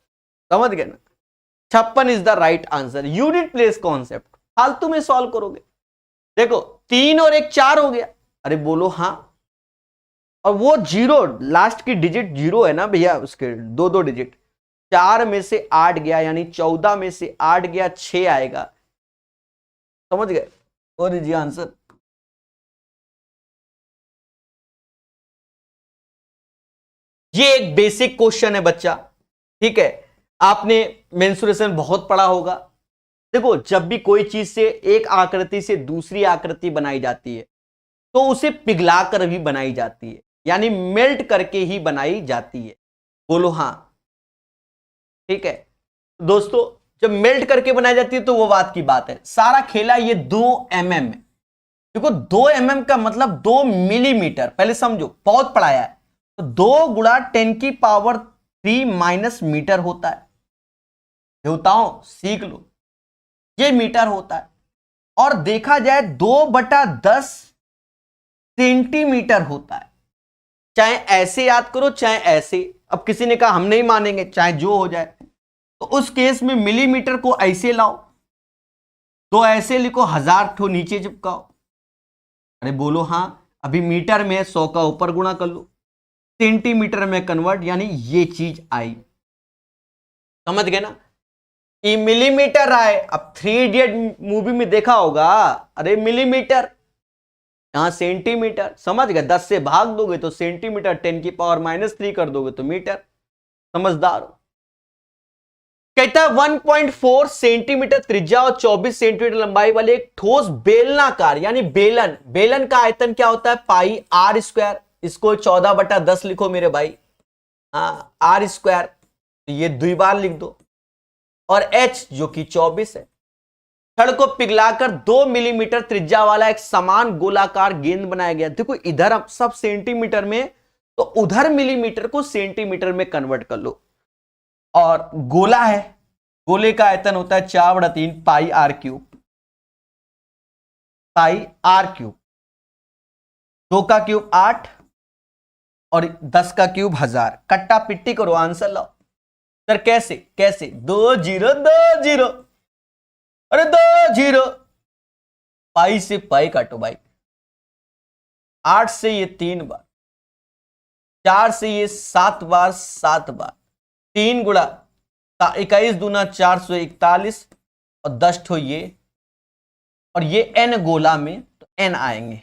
समझ गए ना, 56 is the right answer. Unit place concept फालतू में सॉल्व करोगे। देखो 3 और 1 4 हो गया, अरे बोलो हाँ, और वो 0 लास्ट की डिजिट 0 है ना भैया, उसके 2 डिजिट। 4 में से 8 गया, यानी 14 में से 8 गया, 6 आएगा। समझ गए, और जी आंसर। ये एक बेसिक क्वेश्चन है बच्चा, ठीक है। आपने मेंसुरेशन बहुत पढ़ा होगा। देखो जब भी कोई चीज से एक आकृति से दूसरी आकृति बनाई जाती है तो उसे पिघलाकर भी बनाई जाती है, यानी मेल्ट करके ही बनाई जाती है। बोलो हाँ, ठीक है दोस्तों। जब मेल्ट करके बनाई जाती है तो वो बात की बात है। सारा खेला ये 2 mm है। देखो 2 mm का मतलब 2 मिलीमीटर, पहले समझो, बहुत पढ़ाया है। तो 2 गुणा 10⁻³ माइनस मीटर होता है। देवताओं सीख लो, ये मीटर होता है। और देखा जाए 2/10 सेंटीमीटर होता है। चाहे ऐसे याद करो चाहे ऐसे। अब किसी ने कहा हम नहीं मानेंगे, चाहे जो हो जाए, तो उस केस में मिलीमीटर को ऐसे लाओ, तो ऐसे लिखो, 1000 ठो नीचे चिपकाओ। अरे बोलो हाँ, अभी मीटर में 100 का ऊपर गुणा कर लो, सेंटीमीटर में कन्वर्ट, यानी ये चीज आई। समझ गए ना, ये मिलीमीटर आए। अब 3 इडियट मूवी में देखा होगा, अरे मिलीमीटर, यहां सेंटीमीटर। समझ गए, 10 से भाग दोगे तो सेंटीमीटर, 10⁻³ कर दोगे तो मीटर। समझदार हो। कहता है 1.4 सेंटीमीटर त्रिज्या और 24 सेंटीमीटर लंबाई वाले एक ठोस बेलनाकार, यानी बेलन का आयतन क्या होता है, पाई आर स्क्वायर। इसको 14/10 लिखो मेरे भाई, हाँ आर स्क्वायर, तो ये 2 बार लिख दो, और एच जो कि 24 है। छड़ को पिघलाकर 2 मिलीमीटर त्रिज्या वाला एक समान गोलाकार गेंद बनाया गया। देखो इधर अब सब सेंटीमीटर में, तो उधर मिलीमीटर को सेंटीमीटर में कन्वर्ट कर लो। और गोला है, गोले का आयतन होता है 4/3 pi R cube, pi R cube. 2 का क्यूब 8 और 10 का क्यूब 1000। कट्टा पिट्टी करो, आंसर लाओ। सर कैसे कैसे, 2 0 2 0, अरे 2 0, पाई से पाई काटो भाई। 8 से ये 3 बार, 4 से ये 7 बार, 7 बार, 3 गुणा 21 दूना 441, और 10 ठो ये, और ये n गोला में, तो n आएंगे।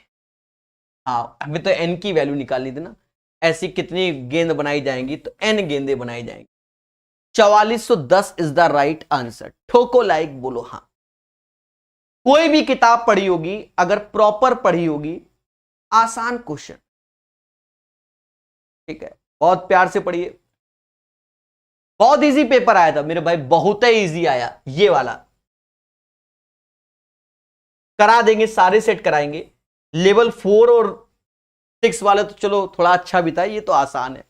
हाँ हमें तो n की वैल्यू निकालनी थी ना। ऐसी कितनी गेंद बनाई जाएंगी, तो n गेंदें बनाई जाएंगी। 4410 इज द राइट आंसर। ठोको लाइक, बोलो हाँ। कोई भी किताब पढ़ी होगी, अगर प्रॉपर पढ़ी होगी, आसान क्वेश्चन, ठीक है, बहुत प्यार से पढ़िए। बहुत इजी पेपर आया था मेरे भाई, बहुत ही इजी आया ये वाला। करा देंगे, सारे सेट कराएंगे। लेवल 4 और 6 वाले तो चलो थोड़ा अच्छा भी था, ये तो आसान है।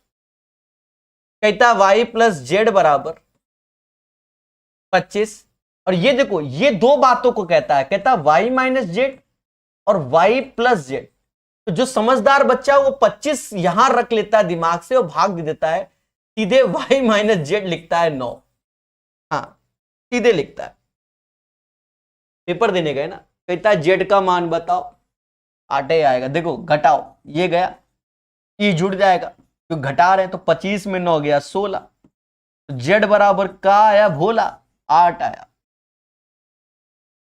कहता y + z = 25, और ये देखो ये 2 बातों को कहता है। कहता y - z और y + z। तो जो समझदार बच्चा वो 25 यहां रख लेता है दिमाग से और भाग दे देता है, सीधे y - z लिखता है 9। हाँ सीधे लिखता है। पेपर देने गए ना, कहता है z का मान बताओ, 8 आएगा। देखो घटाओ, ये गया, ये जुड़ जाएगा, तो घटा रहे हैं, तो 25 में 9 गया 16, तो z बराबर का आया भोला, 8 आया।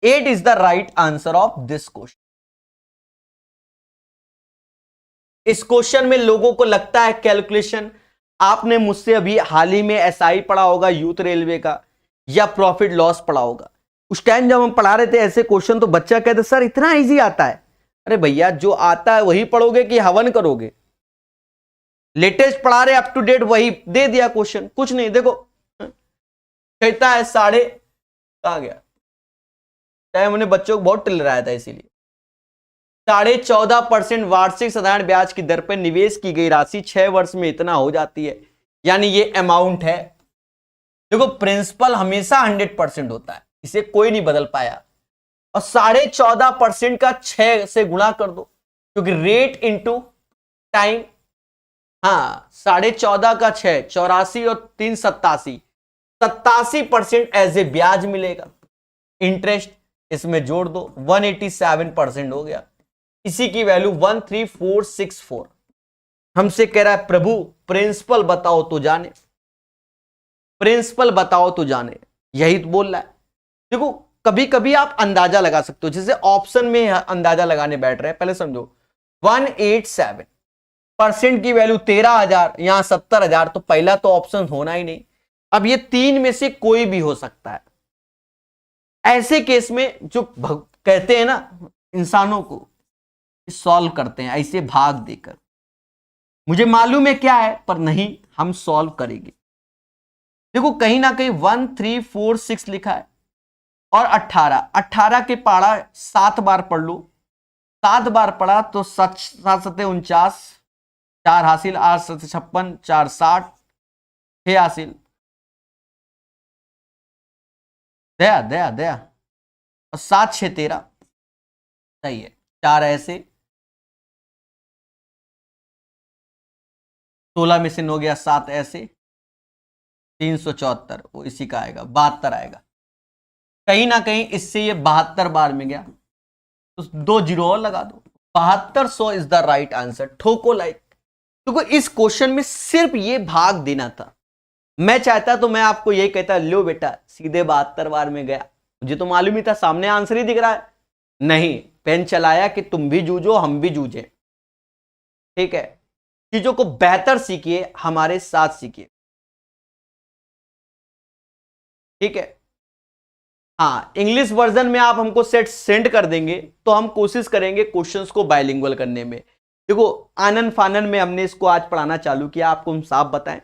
8 is the right answer of this question. इस क्वेश्चन में लोगों को लगता है कैलकुलेशन, आपने मुझसे अभी हाल ही में एसआई पढ़ा होगा यूथ रेलवे का, या प्रॉफिट लॉस पढ़ा होगा, उस टाइम जब हम पढ़ा रहे थे ऐसे क्वेश्चन तो बच्चा कहते सर इतना इजी आता है। अरे भैया जो आता है वही पढ़ोगे कि हवन करोगे? लेटेस्ट पढ़ा रहे अप टू डेट वही दे दिया क्वेश्चन, कुछ नहीं। देखो कहता है साढ़े, कहां गया टाइम, हमने बच्चों को बहुत टिल रहा था इसीलिए। 14.5% वार्षिक साधारण ब्याज की दर पर निवेश की गई राशि 6 वर्ष में इतना हो जाती है, यानी ये अमाउंट है। देखो प्रिंसिपल हमेशा 100% होता है, इसे कोई नहीं बदल पाया। और 14.5% का 6 से गुणा कर दो, क्योंकि रेट इंटू टाइम। हाँ 14.5 का 6, 84 और 3 87, 87% एज ए ब्याज मिलेगा। इंटरेस्ट इसमें जोड़ दो, 187% हो गया। इसी की वैल्यू 13464। हमसे कह रहा है प्रभु प्रिंसिपल बताओ तो जाने, प्रिंसिपल बताओ तो जाने, यही तो बोल रहा है। देखो कभी कभी आप अंदाजा लगा सकते हो, जैसे ऑप्शन में अंदाजा लगाने बैठ रहे हैं। पहले समझो 187% की वैल्यू 13,000, यहां 70,000, तो पहला तो ऑप्शन होना ही नहीं। अब ये 3 में से कोई भी हो सकता है। ऐसे केस में जो कहते हैं ना इंसानों को सॉल्व करते हैं ऐसे भाग देकर, मुझे मालूम है क्या है पर नहीं, हम सॉल्व करेंगे। देखो कहीं ना कहीं 1346 लिखा है और 18 के पाड़ा 7 बार पढ़ लो, 7 बार पढ़ा तो 7 7 49, 4 हासिल, 8 7 56, 4 60, 6 हासिल, दया दया दया, और 7 6 13, सही है। 4 ऐसे, 16 में से 9 गया, 7 ऐसे, 374, वो इसी का आएगा, 72 आएगा। कहीं ना कहीं इससे ये 72 बार में गया, तो 2 जीरो और लगा दो, 7200 इज द राइट आंसर। ठोको लाइक। तो इस क्वेश्चन में सिर्फ ये भाग देना था। मैं चाहता तो मैं आपको यही कहता, लो बेटा सीधे 72 बार में गया, मुझे तो मालूम ही था, सामने आंसर ही दिख रहा है। नहीं, पेन चलाया कि तुम भी जूझो हम भी जूझे। ठीक है, चीजों को बेहतर सीखिए, हमारे साथ सीखिए। ठीक है, हाँ इंग्लिश वर्जन में आप हमको सेट सेंड कर देंगे तो हम कोशिश करेंगे क्वेश्चंस को बाइलिंगुअल करने में। देखो आनन फानन में हमने इसको आज पढ़ाना चालू किया, आपको हम साफ बताएं।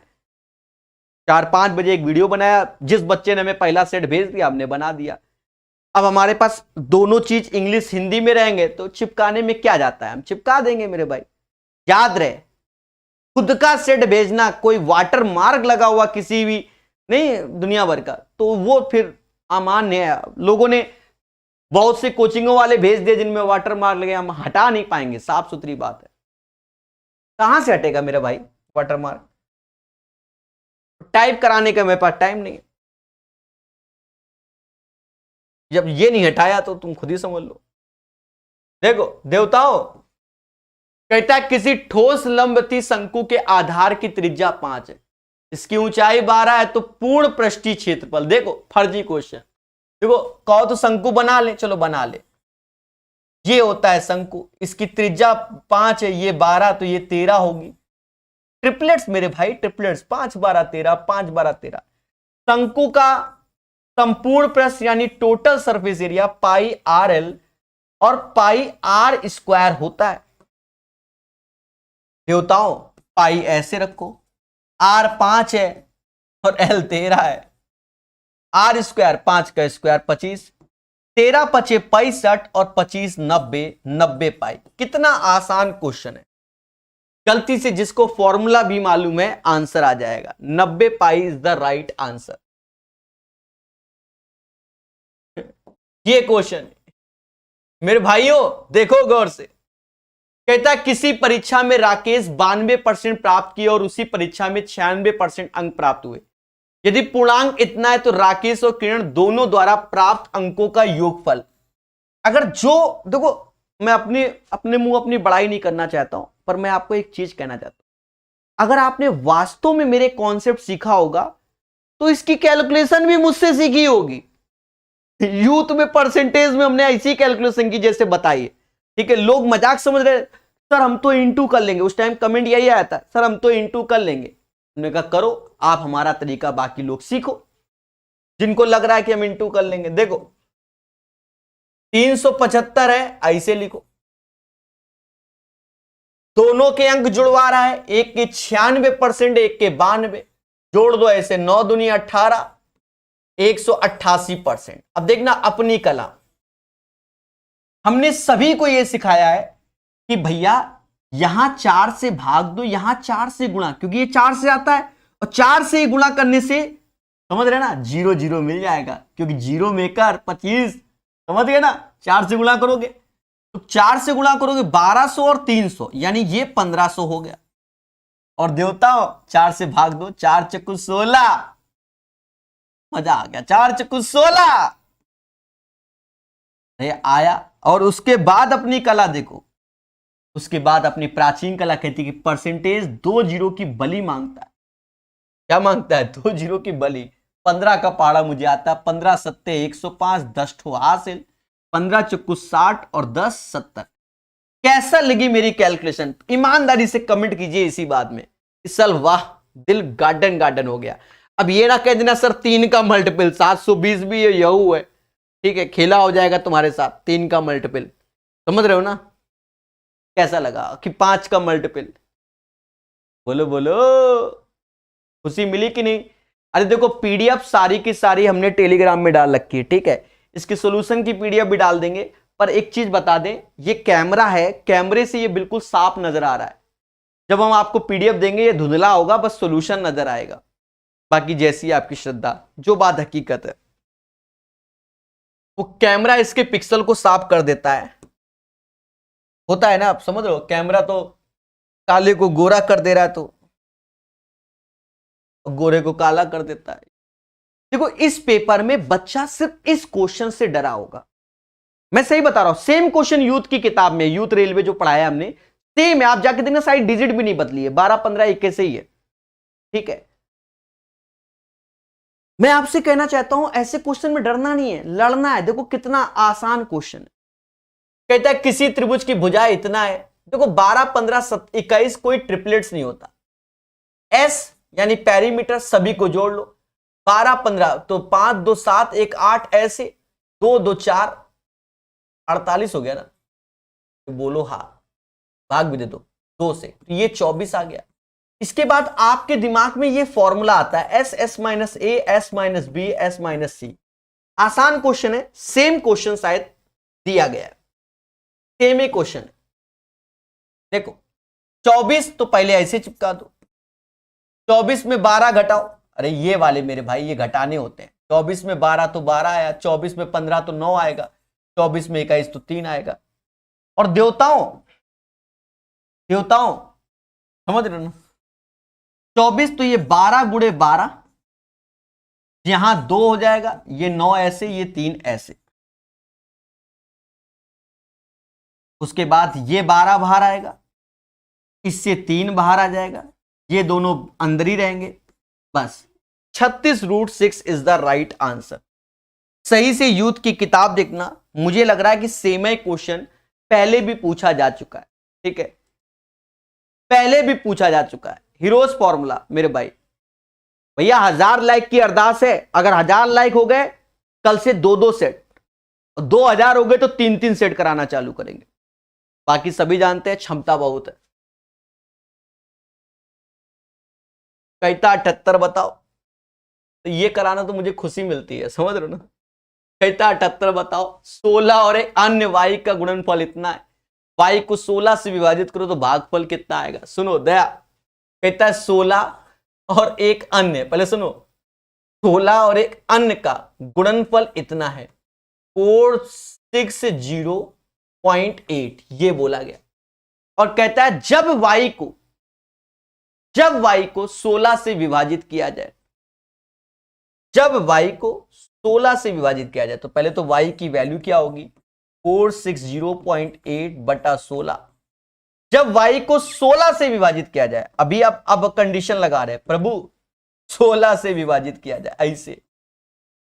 4-5 बजे एक वीडियो बनाया, जिस बच्चे ने हमें पहला सेट भेज दिया हमने बना दिया। अब हमारे पास दोनों चीज इंग्लिश हिंदी में रहेंगे तो चिपकाने में क्या जाता है, हम चिपका देंगे मेरे भाई। याद रहे खुद का सेट भेजना, कोई वाटर मार्क लगा हुआ किसी भी नहीं दुनिया भर का, तो वो फिर अमान्य है। लोगों ने बहुत से कोचिंगों वाले भेज दिए जिनमें वाटर मार्क लगे, हम हटा नहीं पाएंगे, साफ सुथरी बात है। कहां से हटेगा मेरा भाई वाटर मार्क? टाइप कराने का मेरे पास टाइम नहीं है। जब ये नहीं हटाया तो तुम खुद ही समझ लो। देखो देवताओं, कहता है किसी ठोस लंबवती शंकु के आधार की त्रिज्या 5 है, इसकी ऊंचाई 12 है, तो पूर्ण पृष्ठीय क्षेत्रफल। देखो फर्जी क्वेश्चन। देखो कहो तो शंकु बना ले, चलो बना ले। ये होता है शंकु, इसकी त्रिज्या 5 है, ये 12, तो ये 13 होगी। ट्रिपलेट्स मेरे भाई, ट्रिपलेट्स 5 12 13, 5 12 13। शंकु का संपूर्ण पृष्ठ यानी total surface area pi R L और पाई आर स्क्वायर होता है। देवताओं पाई ऐसे रखो, आर 5 है और एल 13 है। आर स्क्वायर 5 का स्क्वायर 25, 13 5 65 और 25 90, 90 पाई। कितना आसान क्वेश्चन है, गलती से जिसको फॉर्मूला भी मालूम है आंसर आ जाएगा। 90 pi is the right answer. ये क्वेश्चन मेरे भाइयों देखो गौर से, कहता है किसी परीक्षा में राकेश 92% प्राप्त किए और उसी परीक्षा में 96% अंक प्राप्त हुए। यदि पूर्णांक इतना है तो राकेश और किरण दोनों द्वारा प्राप्त अंकों का योगफल। अगर जो देखो, मैं अपने मुंह अपनी बड़ाई नहीं करना चाहता हूं, पर मैं आपको एक चीज कहना चाहता हूं। अगर आपने वास्तव में मेरे कॉन्सेप्ट सीखा होगा तो इसकी कैलकुलेशन भी मुझसे सीखी होगी। यूथ में परसेंटेज में हमने ऐसी कैलकुलेशन की जैसे बताई है। ठीक है, लोग मजाक समझ रहे, सर हम तो इंटू कर लेंगे। उस टाइम कमेंट यही आया था, सर हम तो इंटू कर लेंगे। हमने कहा करो आप हमारा तरीका, बाकी लोग सीखो जिनको लग रहा है कि हम इंटू कर लेंगे। देखो 375 है, ऐसे लिखो। दोनों के अंक जुड़वा रहा है, एक के 96%, एक के 92, जोड़ दो ऐसे, 9 दूनी 18, 188%। अब देखना अपनी कला, हमने सभी को यह सिखाया है कि भैया यहां 4 से भाग दो, यहां 4 से गुणा, क्योंकि ये 4 से आता है और 4 से ही गुणा करने से, समझ रहे ना, 0 0 मिल जाएगा, क्योंकि 0 मेकर 25, समझ गए ना। 4 से गुणा करोगे तो 4 से गुणा करोगे 1200 और 300, यानी ये 1500 हो गया। और देवताओं 4 से भाग दो, 4 चक्कू 16, मजा आ गया, 4 चक्कू 16 आया। और उसके बाद अपनी कला देखो, उसके बाद अपनी प्राचीन कला कहती है कि परसेंटेज 2 जीरो की बलि मांगता है। क्या मांगता है? 2 जीरो की बलि। 15 का पाड़ा मुझे आता है, 15 सत्ते 105, 10 ठो हासिल, 15 चक्कू 60 और 10 70। कैसा लगी मेरी कैलकुलेशन? ईमानदारी से कमेंट कीजिए इसी बात में। सल वाह, दिल गार्डन गार्डन हो गया। अब ये ना कह देना सर 3 का मल्टीपल 720 भी है, यहू है, ठीक है, खेला हो जाएगा तुम्हारे साथ। 3 का मल्टीपल, समझ रहे हो ना? कैसा लगा कि 5 का मल्टीपल? बोलो बोलो, खुशी मिली कि नहीं? अरे देखो पीडीएफ सारी की सारी हमने टेलीग्राम में डाल रखी है, ठीक है, इसके सॉल्यूशन की पीडीएफ भी डाल देंगे। पर एक चीज बता दें, ये कैमरा है, कैमरे से ये बिल्कुल साफ नजर आ रहा है। जब हम आपको पीडीएफ देंगे ये धुंधला होगा, बस सॉल्यूशन नजर आएगा। बाकी जैसी आपकी श्रद्धा, जो बात हकीकत है, वो कैमरा इसके पिक्सल को साफ कर देता है। होता है ना, आप समझ रहे हो, कैमरा तो काले को गोरा कर दे रहा है, तो गोरे को काला कर देता है। देखो इस पेपर में बच्चा सिर्फ इस क्वेश्चन से डरा होगा, मैं सही बता रहा हूं। सेम क्वेश्चन यूथ की किताब में, यूथ रेलवे जो पढ़ाया हमने, सेम है। आप जाके देखना, साइड डिजिट भी नहीं बदली है, 12 15 21 से ही है, ठीक है। मैं आपसे कहना चाहता हूं ऐसे क्वेश्चन में डरना नहीं है, लड़ना है। देखो कितना आसान क्वेश्चन है। कहता है किसी त्रिभुज की भुजाएं इतना है। देखो 12 15 21 कोई ट्रिपलेट्स नहीं होता। एस यानी पेरीमीटर सभी को जोड़ लो, 12 15 तो 5 2 7 1 8, ऐसे 2 2 4 48 हो गया ना, तो बोलो हाँ, भाग भी दे दो 2 से, तो ये 24 आ गया। इसके बाद आपके दिमाग में ये फॉर्मूला आता है, S S minus A S minus B S minus C. आसान क्वेश्चन है, सेम क्वेश्चन शायद दिया गया है, सेम ही क्वेश्चन है। देखो 24 तो पहले ऐसे चिपका दो, 24 में 12 घटाओ, अरे ये वाले मेरे भाई ये घटाने होते हैं। 24 में 12 तो 12 आया, 24 में 15 तो 9 आएगा, 24 में 21 तो 3 आएगा। और देवताओं देवताओं समझ रहे हो ना, 24 तो ये 12 गुणे 12, यहां 2 हो जाएगा, ये 9 ऐसे, ये 3 ऐसे। उसके बाद ये 12 बाहर आएगा, इससे 3 बाहर आ जाएगा, ये दोनों अंदर ही रहेंगे, बस 36√6 इज द राइट आंसर। सही से यूथ की किताब देखना, मुझे लग रहा है कि सेम ही क्वेश्चन पहले भी पूछा जा चुका है, ठीक है, पहले भी पूछा जा चुका है। हीरोज फॉर्मूला मेरे भाई, भैया 1000 लाइक की अरदास है। अगर 1000 लाइक हो गए कल से 2-2 सेट, 2000 हो गए तो 3-3 सेट कराना चालू करेंगे। बाकी सभी जानते हैं क्षमता बहुत है। कहता 78 बताओ, तो ये कराना तो मुझे खुशी मिलती है, समझ रहे हो ना। कहता 78 बताओ, 16 और एक अन्य y का गुणनफल इतना है, y को 16 से विभाजित करो तो भागफल कितना आएगा। सुनो दया, कहता है 16 और एक अन्य, पहले सुनो, 16 और एक अन्य का गुणनफल इतना है 460.8, ये बोला गया। और कहता है जब y को 16 से विभाजित किया जाए, जब y को 16 से विभाजित किया जाए, तो पहले तो y की वैल्यू क्या होगी, 460.8 बटा 16। जब y को 16 से विभाजित किया जाए, अभी अब कंडीशन लगा रहे हैं प्रभु, 16 से विभाजित किया जाए ऐसे,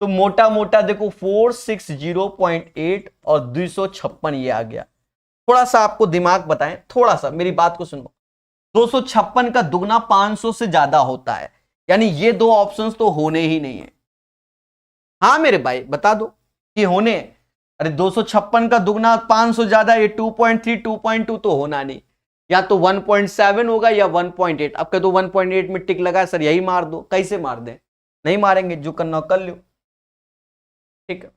तो मोटा मोटा देखो 460.8 और 256 ये आ गया। थोड़ा सा आपको दिमाग बताएं, थोड़ा सा मेरी बात को सुनो, 256 का दुगना 500 से ज्यादा होता है, यानी ये दो ऑप्शंस तो होने ही नहीं है। हाँ मेरे भाई बता दो कि होने हैं। अरे 256 का दुगना 500 ज्यादा, ये 2.3 2.2 तो होना नहीं, या तो 1.7 होगा या 1.8। अब कह दो 1.8 में टिक लगा सर, यही मार दो। कैसे मार दें? नहीं मारेंगे, जो करना कर लो, ठीक है।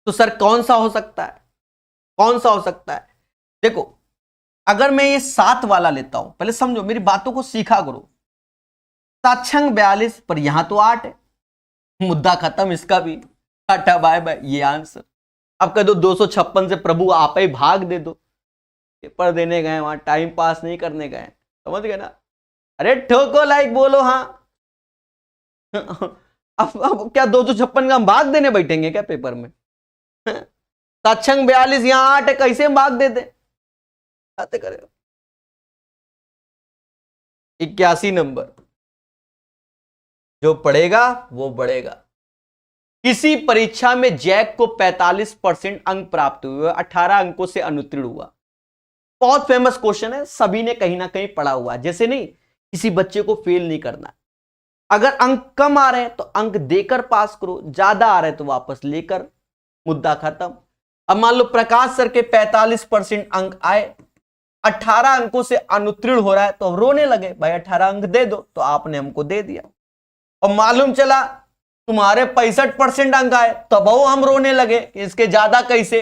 तो सर कौन सा हो सकता है, कौन सा हो सकता है? देखो, अगर मैं ये 7 वाला लेता हूं, पहले समझो, मेरी बातों को सीखा करो। 7 42, पर यहां तो 8 है, मुद्दा खत्म, इसका भी टाटा बाय बाय, ये आंसर। अब कह दो 256 से प्रभु आप ही भाग दे दो, पेपर देने गए वहां, टाइम पास नहीं करने गए, समझ गए ना? अरे ठोको लाइक, बोलो हाँ। अब क्या 256 का हम भाग देने बैठेंगे क्या पेपर में? 7 42, यहां 8 है, कैसे हम भाग देते? आते करेगा 81 नंबर, जो पढ़ेगा वो बढ़ेगा। किसी परीक्षा में जैक को 45% अंक प्राप्त हुए, 18 अंकों से अनुत्तीर्ण हुआ। बहुत फेमस क्वेश्चन है, सभी ने कहीं ना कहीं पढ़ा हुआ। जैसे नहीं, किसी बच्चे को फेल नहीं करना, अगर अंक कम आ रहे हैं तो अंक देकर पास करो, ज्यादा आ रहे हैं तो वापस लेकर, मुद्दा खत्म। अब मान लो प्रकाश सर के 45% अंक आए, 18 अंकों से अनुत्तीर्ण हो रहा है, तो रोने लगे, भाई 18 अंक दे दो, तो आपने हमको दे दिया। और मालूम चला तुम्हारे 65% अंक आए, तब वो हम रोने लगे कि इसके ज्यादा कैसे,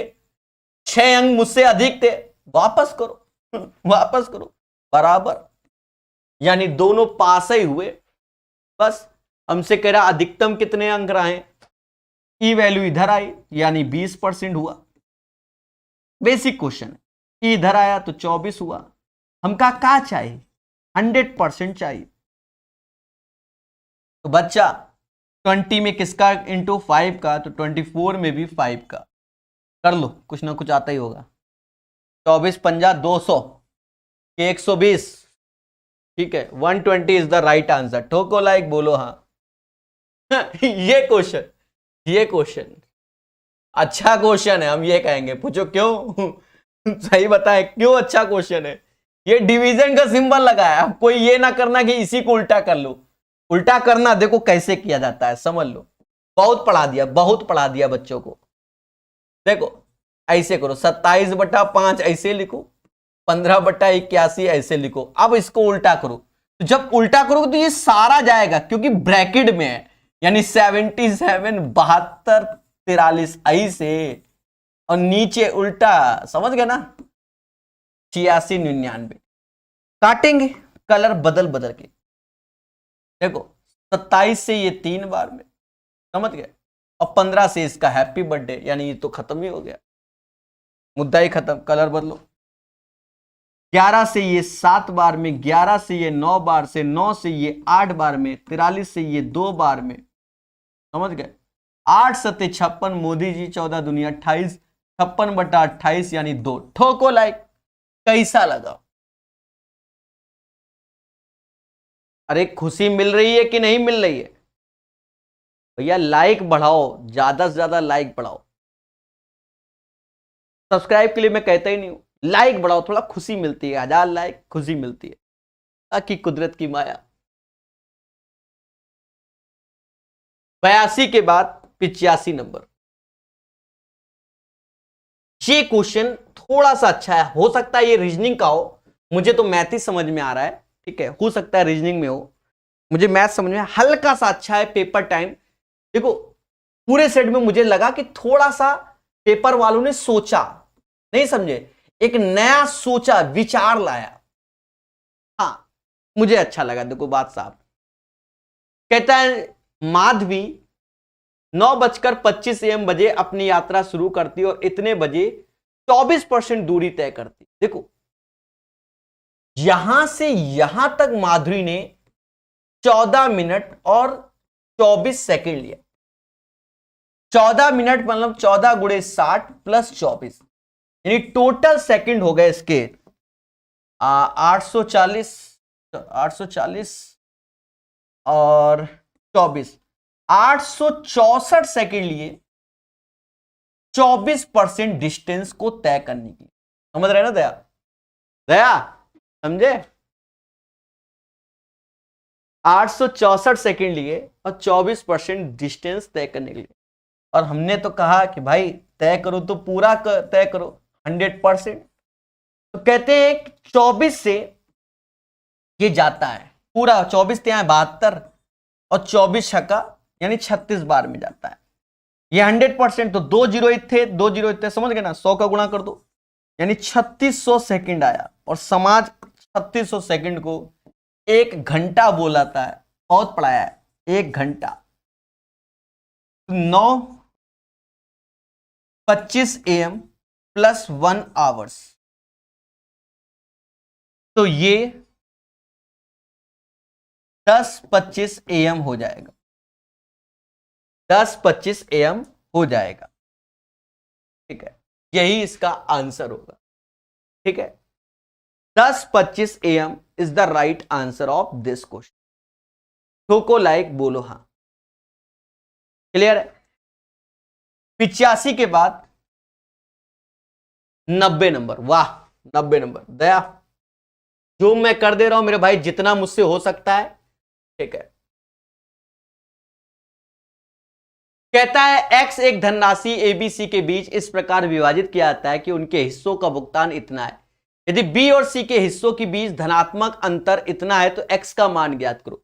6 अंक मुझसे अधिक थे, वापस करो वापस करो, बराबर। यानी दोनों पास ही हुए, बस हमसे कह रहा अधिकतम कितने अंक रहे, ई वैल्यू इधर आई, यानी 20% हुआ। बेसिक क्वेश्चन है, इधर आया तो 24 हुआ। हमका क्या चाहिए? 100% चाहिए। तो बच्चा 20 में किसका इंटू 5 का, तो 24 में भी 5 का कर लो, कुछ ना कुछ आता ही होगा। 24 पंजा 200 के 120, ठीक है, 120 इज द राइट आंसर। ठोको लाइक, बोलो हाँ। ये क्वेश्चन अच्छा क्वेश्चन है, हम ये कहेंगे। पूछो क्यों? सही बताएं क्यों अच्छा क्वेश्चन है? ये डिवीजन का सिंबल लगा है। अब कोई ये ना करना कि इसी को उल्टा कर लो, उल्टा करना देखो कैसे किया जाता है, समझ लो। बहुत पढ़ा दिया बच्चों को। देखो ऐसे करो, 27/5 ऐसे लिखो, 15/81 ऐसे लिखो। अब इसको उल्टा करो, तो जब उल्टा करोगे तो ये सारा जाएगा, क्योंकि ब्रैकेट में है, यानी 77 72 43 ऐसे, और नीचे उल्टा, समझ गए ना? 86 99 काटेंगे कलर बदल बदल के। देखो 27 से ये 3 बार में, समझ गए, और 15 से इसका हैप्पी बर्थडे, यानी ये तो खत्म ही हो गया, मुद्दा ही खत्म। कलर बदलो, 11 से ये 7 बार में, 11 से ये 9 बार से, 9 से ये 8 बार में, 43 से ये 2 बार में, समझ गए। 8 सत्ते 56, मोदी जी 14 दुनिया 28, 56/28 यानी 2। ठोको लाइक, कैसा लगा? अरे खुशी मिल रही है कि नहीं मिल रही है? भैया लाइक बढ़ाओ, ज्यादा से ज्यादा लाइक बढ़ाओ। सब्सक्राइब के लिए मैं कहता ही नहीं हूं, लाइक बढ़ाओ, थोड़ा खुशी मिलती है, 1000 लाइक खुशी मिलती है, ताकि कुदरत की माया। 82 के बाद 85 नंबर। ये क्वेश्चन थोड़ा सा अच्छा है, हो सकता है ये रीजनिंग का हो, मुझे तो मैथ ही समझ में आ रहा है, ठीक है, हो सकता है रीजनिंग में हो, मुझे मैथ समझ में हल्का सा अच्छा है। पेपर टाइम, देखो पूरे सेट में मुझे लगा कि थोड़ा सा पेपर वालों ने सोचा, नहीं समझे, एक नया सोचा, विचार लाया। हाँ मुझे अच्छा लगा। देखो बात साहब कहता है, माधवी 9:25 AM बजे अपनी यात्रा शुरू करती और इतने बजे 24% दूरी तय करती। देखो यहां से यहां तक माधुरी ने 14 मिनट और 24 सेकंड लिया। 14 मिनट मतलब 14 × 60 + 24, यानी टोटल सेकंड हो गए इसके 840 और 24, 864 सेकंड लिए 24% डिस्टेंस को तय करने के लिए। समझ रहे ना दया? दया समझे? 864 सेकंड लिए और 24% डिस्टेंस तय करने के लिए। और हमने तो कहा कि भाई तय करो तो पूरा तय करो 100%। तो कहते हैं 24 से ये जाता है पूरा, 24 यहाँ 72 और 24 छक्का यानी 36 बार में जाता है ये 100%। तो 2 जीरो थे, 2 जीरो थे, समझ गए ना, 100 का गुणा कर दो यानी 3600 सेकंड आया। और समाज 3600 सेकंड को 1 घंटा बोलाता है, बहुत पढ़ाया है 1 घंटा। 9:25 AM प्लस 1 आवर्स, तो ये 10:25 AM हो जाएगा, 10:25 AM हो जाएगा। ठीक है, यही इसका आंसर होगा। ठीक है, 10:25 AM is the right answer of this question. ठोको लाइक, बोलो हाँ। क्लियर है? 85 के बाद 90 नंबर, वाह 90 नंबर। दया जो मैं कर दे रहा हूं मेरे भाई, जितना मुझसे हो सकता है। ठीक है, कहता है x एक धनराशि ABC के बीच इस प्रकार विभाजित किया जाता है कि उनके हिस्सों का भुगतान इतना है। यदि B और C के हिस्सों के बीच धनात्मक अंतर इतना है तो x का मान ज्ञात करो।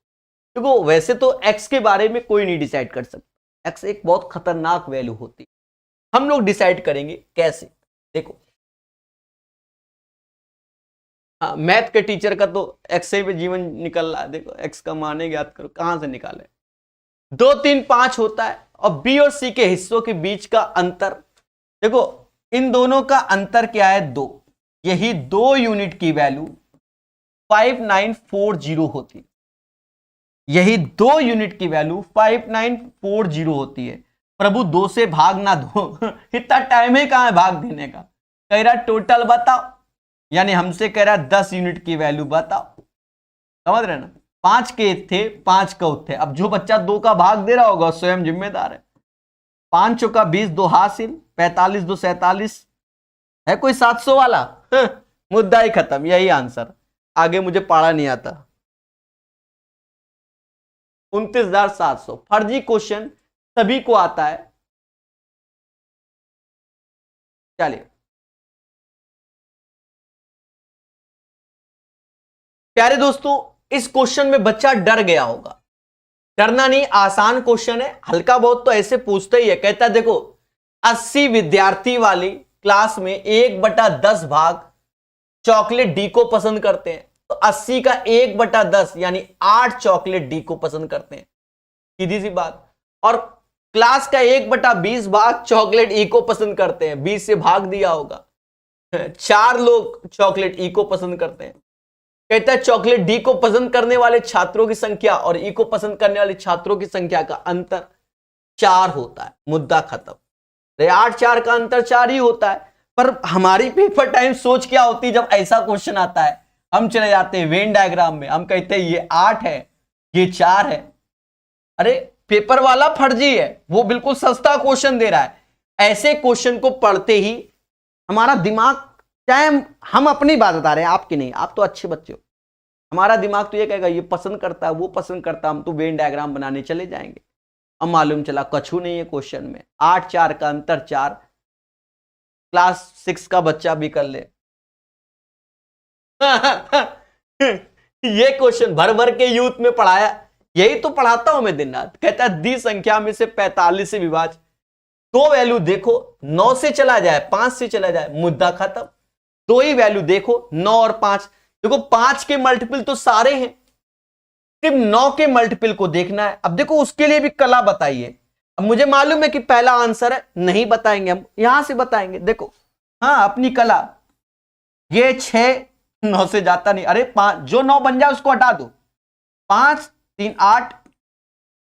देखो वैसे तो x के बारे में कोई नहीं डिसाइड कर सकता, x एक बहुत खतरनाक वैल्यू होती है। हम लोग डिसाइड करेंगे कैसे। देखो हाँ, मैथ के टीचर का तो x से भी जीवन निकल रहा है। देखो x का मान ज्ञात करो, कहां से निकाले। 2 3 5 होता है और B और C के हिस्सों के बीच का अंतर, देखो इन दोनों का अंतर क्या है 2, यही 2 यूनिट की वैल्यू 5940 होती है। यही 2 यूनिट की वैल्यू 5940 होती है। प्रभु 2 से भाग ना दो इतना टाइम ही कहां है भाग देने का। कह रहा टोटल बताओ, यानी हमसे कह रहा 10 यूनिट की वैल्यू बताओ। समझ रहे ना, 5 के थे 5 का थे। अब जो बच्चा 2 का भाग दे रहा होगा स्वयं जिम्मेदार है। 5 चौका 20, 2 हासिल, 45 2 47, है कोई 700 वाला मुद्दा ही खत्म, यही आंसर। आगे मुझे पढ़ा नहीं आता। 29,700 फर्जी क्वेश्चन सभी को आता है। चलिए प्यारे दोस्तों, इस क्वेश्चन में बच्चा डर गया होगा। डरना नहीं, आसान क्वेश्चन है, हल्का बहुत तो ऐसे पूछते ही है। कहता है देखो 80 विद्यार्थी वाली क्लास में 1/10 भाग चॉकलेट डी को पसंद करते हैं, तो 80 का 1/10 यानी 8 चॉकलेट डी को पसंद करते हैं। सीधी सी बात। और क्लास का 1/20 भाग चॉकलेट ई को पसंद करते हैं, 20 से भाग दिया होगा। 4 लोग चॉकलेट ई को पसंद करते हैं। कहता है चॉकलेट डी को पसंद करने वाले छात्रों की संख्या और ई को पसंद करने वाले छात्रों की संख्या का अंतर 4 होता है। मुद्दा खत्म। 8-4 का अंतर 4 ही होता है। पर हमारी पेपर टाइम सोच क्या होती है जब ऐसा क्वेश्चन आता है, हम चले जाते हैं वेन डायग्राम में, हम कहते हैं ये 8 है ये 4 है। अरे पेपर वाला फर्जी है, वो बिल्कुल सस्ता क्वेश्चन दे रहा है। ऐसे क्वेश्चन को पढ़ते ही हमारा दिमाग, चाहे हम अपनी बात बता रहे हैं आपकी नहीं, आप तो अच्छे बच्चे हो, हमारा दिमाग तो ये कहेगा ये पसंद करता है वो पसंद करता है, हम तो वेन डायग्राम बनाने चले जाएंगे। अब मालूम चला कछु नहीं है क्वेश्चन में। 8-4 का अंतर 4, क्लास 6 का बच्चा भी कर ले ये क्वेश्चन भर भर के यूथ में पढ़ाया, यही तो पढ़ाता हूं मैं दिन रात। कहता है दी संख्या में से 45 से विभाज्य, 2 वैल्यू देखो, 9 से चला जाए 5 से चला जाए, मुद्दा खत्म। 2 ही वैल्यू देखो 9 और 5। देखो 5 के मल्टीपल तो सारे हैं, सिर्फ 9 के मल्टीपल को देखना है। अब देखो उसके लिए भी कला बताइए। अब मुझे मालूम है कि पहला आंसर है, नहीं बताएंगे हम, यहां से बताएंगे। देखो हाँ अपनी कला, ये 6 9 से जाता नहीं। अरे 5 जो 9 बन जाए उसको हटा दो। 5 3 8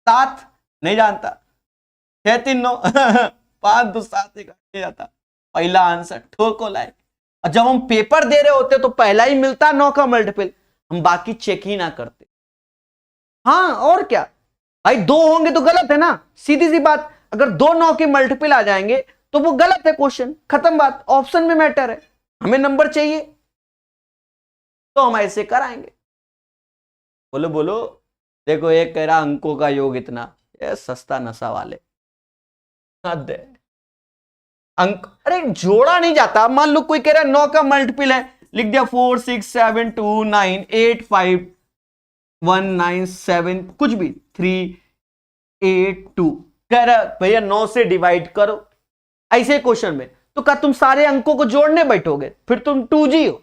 7 नहीं जानता, 6 3 9 5 2 7 1 जाता। पहला आंसर ठोको लाइक। और जब हम पेपर दे रहे होते तो पहला ही मिलता 9 का मल्टीपल, हम बाकी चेक ही ना करते। हाँ और क्या भाई, 2 होंगे तो गलत है ना, सीधी सी बात। अगर 2 9 के मल्टीपल आ जाएंगे तो वो गलत है क्वेश्चन, खत्म बात। ऑप्शन में मैटर है, हमें नंबर चाहिए तो हम ऐसे कराएंगे। बोलो बोलो। देखो एक कह रहा अंकों का योग इतना, ये सस्ता नशा वाले। हद है। अंक अरे जोड़ा नहीं जाता। मान लो कोई कह रहा है 9 का मल्टीपल है, लिख दिया 4 6 7 2 9 8 5 1 9 7 कुछ भी 3 8 2 कह रहा भैया 9 से डिवाइड करो। ऐसे क्वेश्चन में तो क्या तुम सारे अंकों को जोड़ने बैठोगे? फिर तुम 2G हो।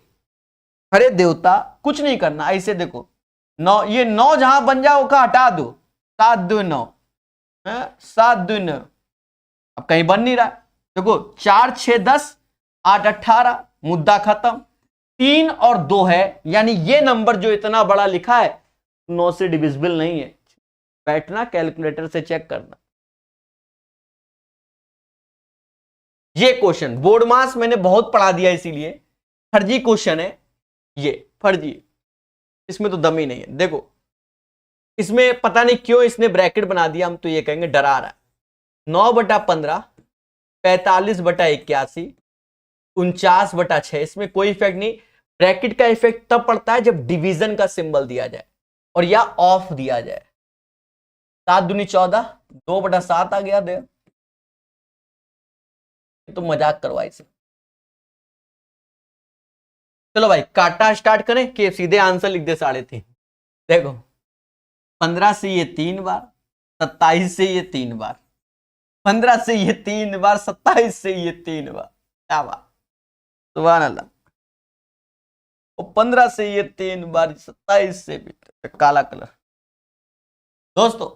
अरे देवता कुछ नहीं करना, ऐसे देखो 9, ये 9 जहां बन जाओ का हटा दो, 7 2 9, 7 2 9, अब कहीं बन नहीं रहा। देखो 4 6 10 8 18, मुद्दा खत्म। 3 और 2 है, यानी ये नंबर जो इतना बड़ा लिखा है 9 से डिविजिबल नहीं है। बैठना कैलकुलेटर से चेक करना। ये क्वेश्चन बोर्ड मास मैंने बहुत पढ़ा दिया, इसीलिए फर्जी क्वेश्चन है ये, फर्जी। इसमें तो दम ही नहीं है। देखो इसमें पता नहीं क्यों इसने ब्रैकेट बना दिया, हम तो ये कहेंगे डरा रहा है। 9/15, 45/81, 49/6, इसमें कोई इफेक्ट नहीं। ब्रैकेट का इफेक्ट तब पड़ता है जब डिवीजन का सिंबल दिया जाए और या ऑफ दिया जाए। 7 दूनी 14, 2/7 आ गया। दे तो मजाक करवाई से। चलो भाई काटा स्टार्ट करें कि सीधे आंसर लिख दे 3.5। देखो 15 से ये 3 बार, 27 से ये 3 बार, 15 से ये 3 बार, 27 से ये 3 बार। क्या बात, सुभान अल्लाह। और 15 से ये 3 बार, 27 से भी काला कलर। दोस्तों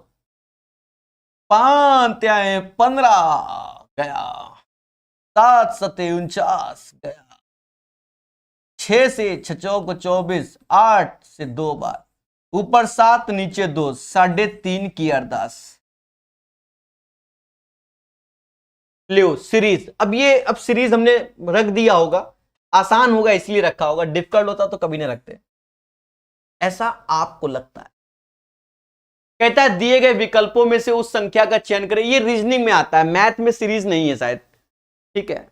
5 त्याए 15 गया, 7 7 49 गया, 6 से 6 चौक 24, 8 से 2 बार, ऊपर 7 नीचे 2, 3.5 की अरदास। लियो सीरीज। अब सीरीज हमने रख दिया होगा, आसान होगा इसलिए रखा होगा, डिफिकल्ट होता तो कभी नहीं रखते। ऐसा आपको लगता है। कहता है दिए गए विकल्पों में से उस संख्या का चयन करें। ये रीजनिंग में आता है, मैथ में सीरीज नहीं है शायद। ठीक है,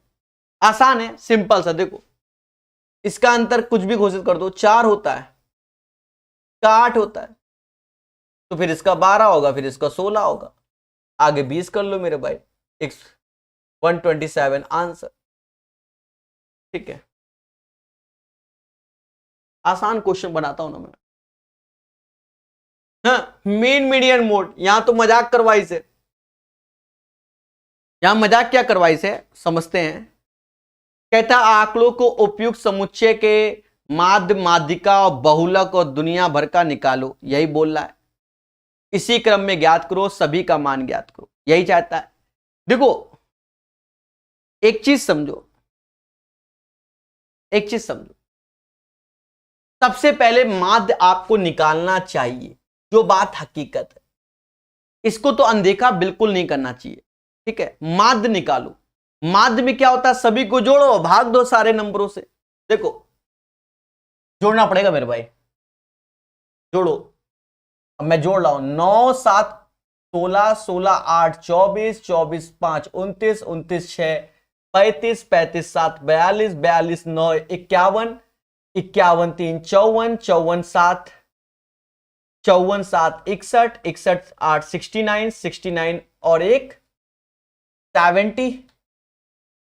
आसान है, सिंपल सा। देखो इसका अंतर कुछ भी घोषित कर दो, 4 होता है, इसका 8 होता है, तो फिर इसका 12 होगा, फिर इसका 16 होगा, आगे 20 कर लो मेरे भाई। 127 आंसर। ठीक है, आसान क्वेश्चन बनाता हूं ना मैं। हाँ, मेन मीडियन मोड। यहां तो मजाक करवाई से, यहां मजाक क्या करवाई से समझते हैं। कहता आंकड़ों को उपयुक्त समुच्चय के माध्य, माध्यिका और बहुलक और दुनिया भर का निकालो, यही बोल रहा है। इसी क्रम में ज्ञात करो, सभी का मान ज्ञात करो, यही चाहता है। देखो एक चीज समझो, एक चीज समझो, सबसे पहले माध्य आपको निकालना चाहिए, जो बात हकीकत है। इसको तो अनदेखा बिल्कुल नहीं करना चाहिए। ठीक है, माध्य निकालो। माध्य में क्या होता है, सभी को जोड़ो, भाग दो सारे नंबरों से। देखो जोड़ना पड़ेगा मेरे भाई, जोड़ो। अब मैं जोड़ रहा हूं, 9 7 16, 16 8 24, 24 5 29, 29 6 35, 35 7 42, 42 9 51, 51 3 54, 54 7 54 7 61, 61 8 69, 69 और एक 70,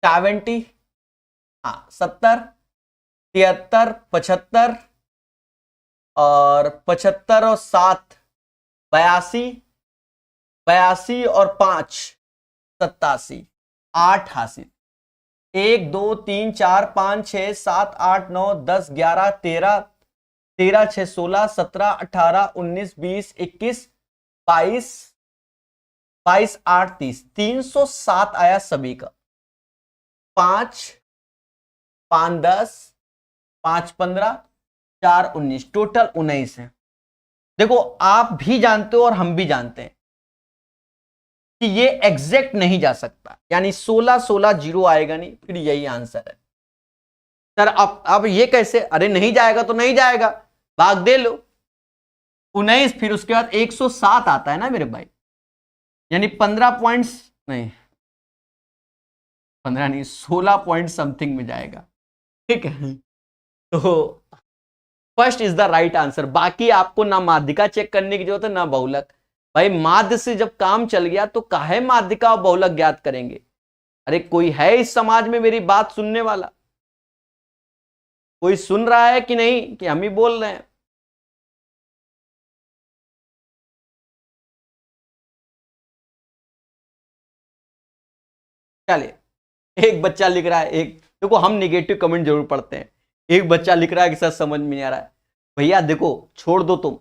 70, हाँ 70, 73, 75 और 75 और 7 82, 82 और 5 87, 8 हासिल। 1 2 3 4 5 6 7 8 9 10 11 13, 13 6 16 17 18 19 20 21 22, 22 8 30, 307 आया सभी का। 5 5 10, 5 15, 4 19, टोटल 19 है। देखो आप भी जानते हो और हम भी जानते हैं कि ये एग्जैक्ट नहीं जा सकता, यानी 16 16 जीरो आएगा नहीं, फिर यही आंसर है। सर अब ये कैसे? अरे नहीं जाएगा तो नहीं जाएगा, भाग दे लो। 19, फिर उसके बाद 107 आता है ना मेरे भाई, यानी 15 पॉइंट्स नहीं, 15 नहीं 16 पॉइंट समथिंग में जाएगा। ठीक है, तो first is the right answer. बाकी आपको ना माध्यिका चेक करने की जरूरत है ना बहुलक, भाई माध्य से जब काम चल गया तो काहे माध्य का बहुलक ज्ञात करेंगे। अरे कोई है इस समाज में मेरी बात सुनने वाला? कोई सुन रहा है कि नहीं, कि हम ही बोल रहे हैं? चलिए, एक बच्चा लिख रहा है, एक देखो हम निगेटिव कमेंट जरूर पढ़ते हैं। एक बच्चा लिख रहा है कि सर समझ में नहीं आ रहा है। भैया देखो छोड़ दो तुम,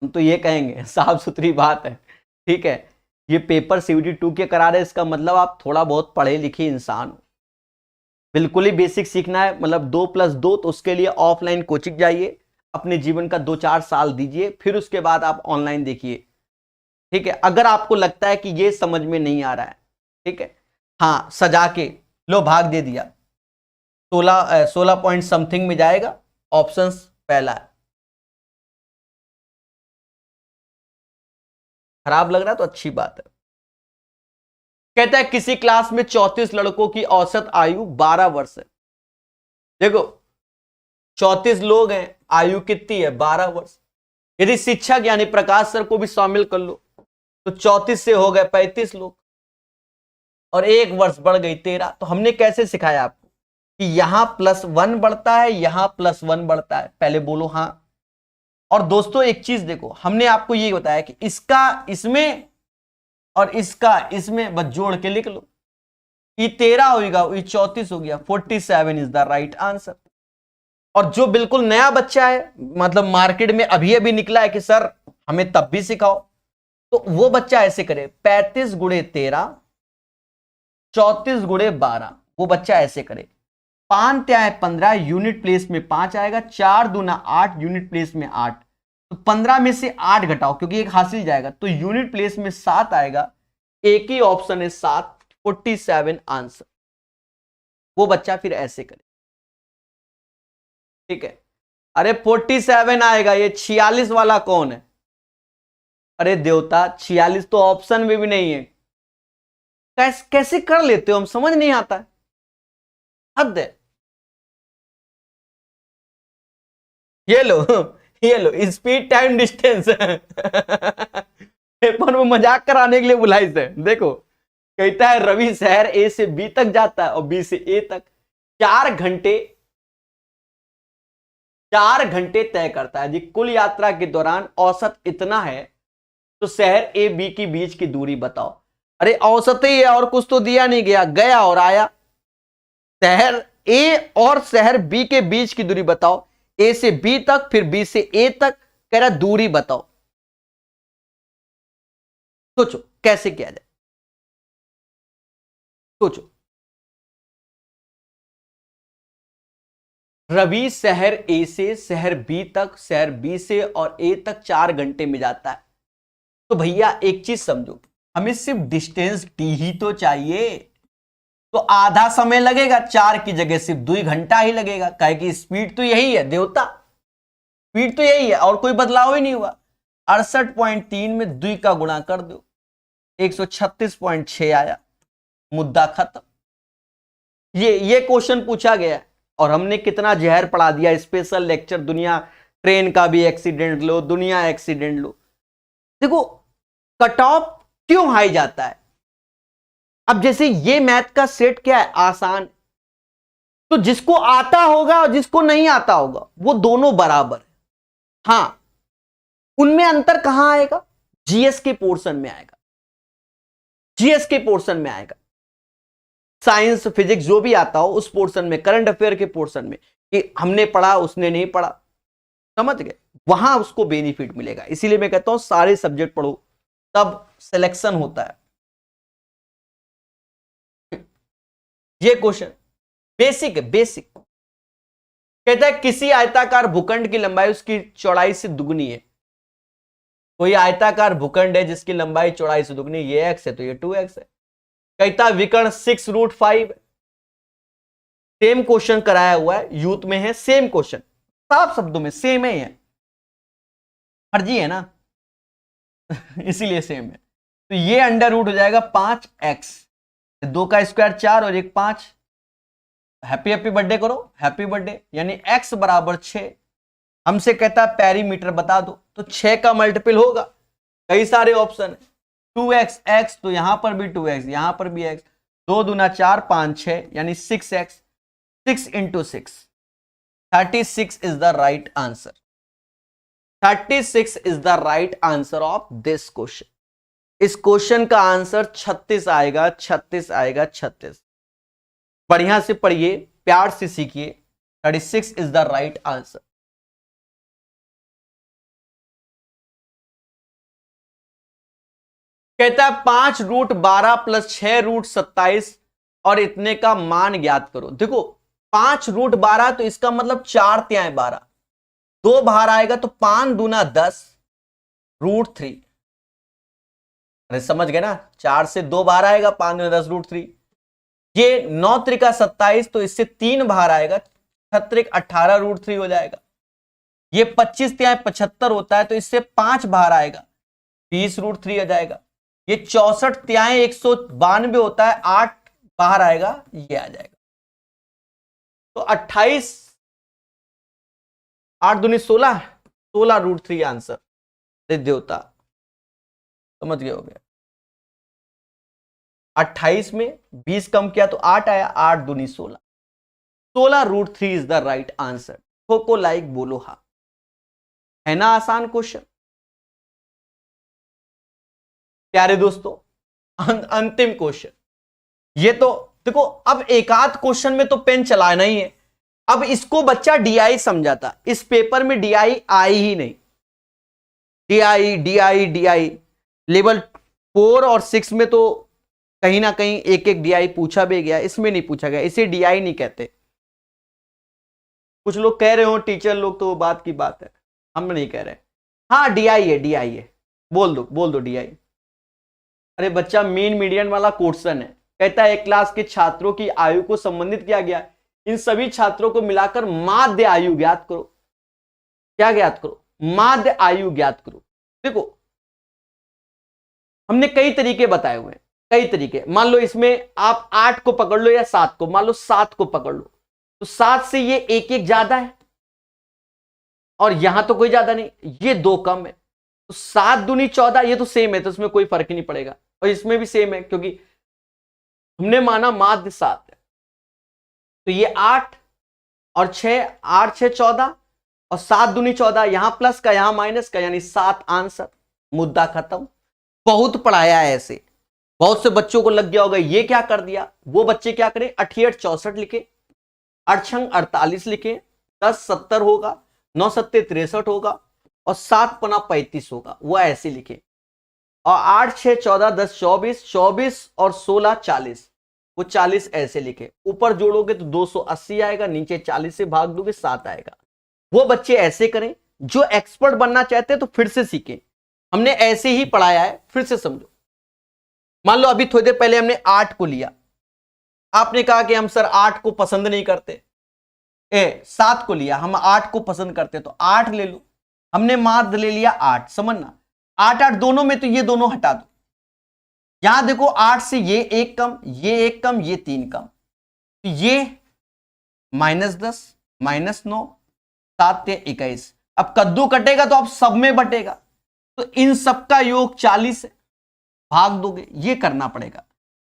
हम तो ये कहेंगे साफ सुथरी बात है, ठीक है। ये पेपर सीवीटी 2 के करा रहे, इसका मतलब आप थोड़ा बहुत पढ़े लिखे इंसान हो। बिल्कुल ही बेसिक सीखना है, मतलब 2+2, तो उसके लिए ऑफलाइन कोचिंग जाइए, अपने जीवन का 2-4 साल दीजिए, फिर उसके बाद आप ऑनलाइन देखिए, ठीक है। अगर आपको लगता है कि ये समझ में नहीं आ रहा है, ठीक है, हाँ सजा के लो भाग दे दिया, 16 पॉइंट समथिंग में जाएगा, ऑप्शंस पहला है। खराब लग रहा है तो अच्छी बात है। कहता है किसी क्लास में 34 लड़कों की औसत आयु 12 वर्ष है। देखो 34 लोग हैं, आयु कितनी है? 12 वर्ष। यदि शिक्षक यानी प्रकाश सर को भी शामिल कर लो तो 34 से हो गए 35 लोग, और 1 वर्ष बढ़ गई 13। तो हमने कैसे सिखाया आपको कि यहां +1 बढ़ता है, यहां +1 बढ़ता है? पहले बोलो हाँ। और दोस्तों एक चीज देखो, हमने आपको ये बताया कि इसका इसमें और इसका इसमें बस जोड़ के लिख लो, ये 13 होगा, ये 34 हो गया, 47 इज द राइट आंसर। और जो बिल्कुल नया बच्चा है, मतलब मार्केट में अभी अभी निकला है कि सर हमें तब भी सिखाओ, तो वो बच्चा ऐसे करे 35 गुणे 13, 34 गुणे 12, वो बच्चा ऐसे करे। 5 त्याय 15, यूनिट प्लेस में 5 आएगा, 4 दूना 8, यूनिट प्लेस में 8, तो 15 में से 8 घटाओ क्योंकि एक हासिल जाएगा, तो यूनिट प्लेस में 7 आएगा। एक ही ऑप्शन है 7, 47 आंसर। वो बच्चा फिर ऐसे करे, ठीक है। अरे 47 आएगा, ये 46 वाला कौन है? अरे देवता 46 तो ऑप्शन में भी नहीं है। कैसे कर लेते हो, हम समझ नहीं आता है, हद है। ये लो ये लो, स्पीड टाइम डिस्टेंस पेपर में मजाक कराने के लिए बुलाई से। देखो कहता है रवि शहर ए से बी तक जाता है और बी से ए तक 4 घंटे तय करता है जी। कुल यात्रा के दौरान औसत इतना है, तो शहर ए बी की बीच की दूरी बताओ। अरे औसत ही है, और कुछ तो दिया नहीं गया, गया और आया। शहर ए और शहर बी के बीच की दूरी बताओ, ए से बी तक, फिर बी से ए तक, कह रहा दूरी बताओ। सोचो कैसे किया जाए, सोचो। रवि शहर ए से शहर बी तक, शहर बी से और ए तक 4 घंटे में जाता है। तो भैया एक चीज समझो, हमें सिर्फ डिस्टेंस डी ही तो चाहिए, तो आधा समय लगेगा, 4 की जगह सिर्फ 2 घंटा ही लगेगा, काहे कि स्पीड तो यही है देवता, स्पीड तो यही है और कोई बदलाव ही नहीं हुआ। 68.3 में 2 का गुणा कर दो, 136.6 आया, मुद्दा खत्म। ये क्वेश्चन पूछा गया और हमने कितना जहर पढ़ा दिया, स्पेशल लेक्चर, दुनिया ट्रेन का भी एक्सीडेंट लो, दुनिया एक्सीडेंट लो। देखो कट ऑफ क्यों हाई जाता है? अब जैसे ये मैथ का सेट क्या है, आसान, तो जिसको आता होगा और जिसको नहीं आता होगा वो दोनों बराबर है। हां उनमें अंतर कहां आएगा? जीएस के पोर्शन में आएगा, जीएस के पोर्शन में आएगा, साइंस फिजिक्स जो भी आता हो उस पोर्शन में, करंट अफेयर के पोर्शन में, कि हमने पढ़ा उसने नहीं पढ़ा, समझ गए, वहां उसको बेनिफिट मिलेगा। इसीलिए मैं कहता हूं सारे सब्जेक्ट पढ़ो, तब सिलेक्शन होता है। ये क्वेश्चन बेसिक है, बेसिक। कहता है किसी आयताकार भूखंड की लंबाई उसकी चौड़ाई से दुगनी है। कोई आयताकार भूखंड है जिसकी लंबाई चौड़ाई से दुगनी, ये x है तो ये 2x है। कहता विकर्ण 6√5। सेम क्वेश्चन कराया हुआ है, यूथ में है, सेम क्वेश्चन, साफ शब्दों में सेम है, फर्जी है ना इसीलिए सेम है। तो ये अंडर रूट हो जाएगा 5x, 2 का स्क्वायर 4 और 1 5। हैप्पी हैप्पी बर्थडे करो, हैप्पी बर्थडे, यानी x बराबर 6। हमसे कहता है पेरीमीटर बता दो, तो 6 का मल्टीपल होगा, कई सारे ऑप्शन है। 2x x तो यहां पर भी 2x, यहां पर भी x, 2 दूना 4, 5 6 यानी 6x, 6 into 6, 36 is the right answer. 36 is the right answer of this question. इस क्वेश्चन का आंसर 36 आएगा, 36 आएगा, 36। बढ़िया से पढ़िए, प्यार से सीखिए। 36 इज द राइट आंसर। कहता है 5 रूट 12 प्लस 6 रूट 27 और इतने का मान ज्ञात करो। देखो 5 रूट 12 तो इसका मतलब 4 तिहाई 12, 2 बाहर आएगा तो 5 दूना 10 रूट 3। अरे समझ गए ना, 4 से 2 बाहर आएगा, 5 दूना 10 रूट 3। ये 9 त्रिका 27 तो इससे 3 बाहर आएगा, 6 18 रूट 3 हो जाएगा। ये 25 तिहाई 75 होता है तो इससे 5 बाहर आएगा, 20 रूट 3 आ जाएगा। ये 64 तिहाई 192 होता है, 8 बाहर आएगा, ये आ जाएगा। तो 28, 8 दूनी 16, 16 रूट 3 आंसर। देवता समझ गए हो गया। 28 में 20 कम किया तो 8 आया, 8 दूनी 16, 16 root 3 is the right answer. ठोको लाइक, बोलो हा। है ना आसान क्वेश्चन। प्यारे दोस्तों अंतिम क्वेश्चन। ये तो देखो, अब एकाध क्वेश्चन में तो पेन चलाना ही है। अब इसको बच्चा डीआई समझाता, इस पेपर में डीआई आई ही नहीं। डीआई डीआई डीआई लेवल 4 और 6 में तो कहीं ना कहीं एक एक डीआई पूछा भी गया, इसमें नहीं पूछा गया। इसे डीआई नहीं कहते। कुछ लोग कह रहे हो टीचर लोग, तो वो बात की बात है, हम नहीं कह रहे। हाँ डीआई है, डीआई है, बोल दो डीआई। अरे बच्चा मीन मीडियन वाला क्वेश्चन है। कहता है एक क्लास के छात्रों की आयु को संबंधित किया गया, इन सभी छात्रों को मिलाकर माध्य आयु ज्ञात करो। क्या ज्ञात करो? माध्य आयु ज्ञात करो। देखो हमने कई तरीके बताए हुए हैं, कई तरीके। मान लो इसमें आप 8 को पकड़ लो या 7 को, मान लो 7 को पकड़ लो तो 7 से ये एक एक ज्यादा है और यहां तो कोई ज्यादा नहीं, ये 2 कम है, तो 7 दूनी 14, ये तो सेम है, तो इसमें कोई फर्क ही नहीं पड़ेगा। और इसमें भी सेम है क्योंकि हमने माना माध्य 7 है, तो ये 8 और 6, 8 6 14 और 7 दूनी 14, यहां प्लस का यहां माइनस का, यानी 7 आंसर। मुद्दा खत्म। बहुत पढ़ाया है ऐसे, बहुत से बच्चों को लग गया होगा ये क्या कर दिया। वो बच्चे क्या करें, 88 64 लिखे, 8 छंग 48 लिखे, 10 70 होगा, 9 सत्ते 63 होगा और 7 पना 35 होगा, वो ऐसे लिखे। और 8 6 14 10 24, 24 और 16 40, वो 40 ऐसे लिखे। ऊपर जोड़ोगे तो 280 आएगा, नीचे 40 से भाग दोगे 7 आएगा। वो बच्चे ऐसे करें। जो एक्सपर्ट बनना चाहते हैं तो फिर से सीखें, हमने ऐसे ही पढ़ाया है, फिर से समझो। मान लो अभी थोड़ी देर पहले हमने 8 को लिया, आपने कहा कि हम सर 8 को पसंद नहीं करते। 7 को लिया, हम 8 को पसंद करते, तो 8 ले लो। हमने माध्य ले लिया 8, समझना 8 8 दोनों में, तो ये दोनों हटा दो। यहां देखो 8 से ये एक कम, ये एक कम, ये 3 कम, तो ये -10 -9 7 21। अब कद्दू कटेगा तो अब सब में बटेगा, तो इन सब का योग 40 है, भाग दोगे, ये करना पड़ेगा।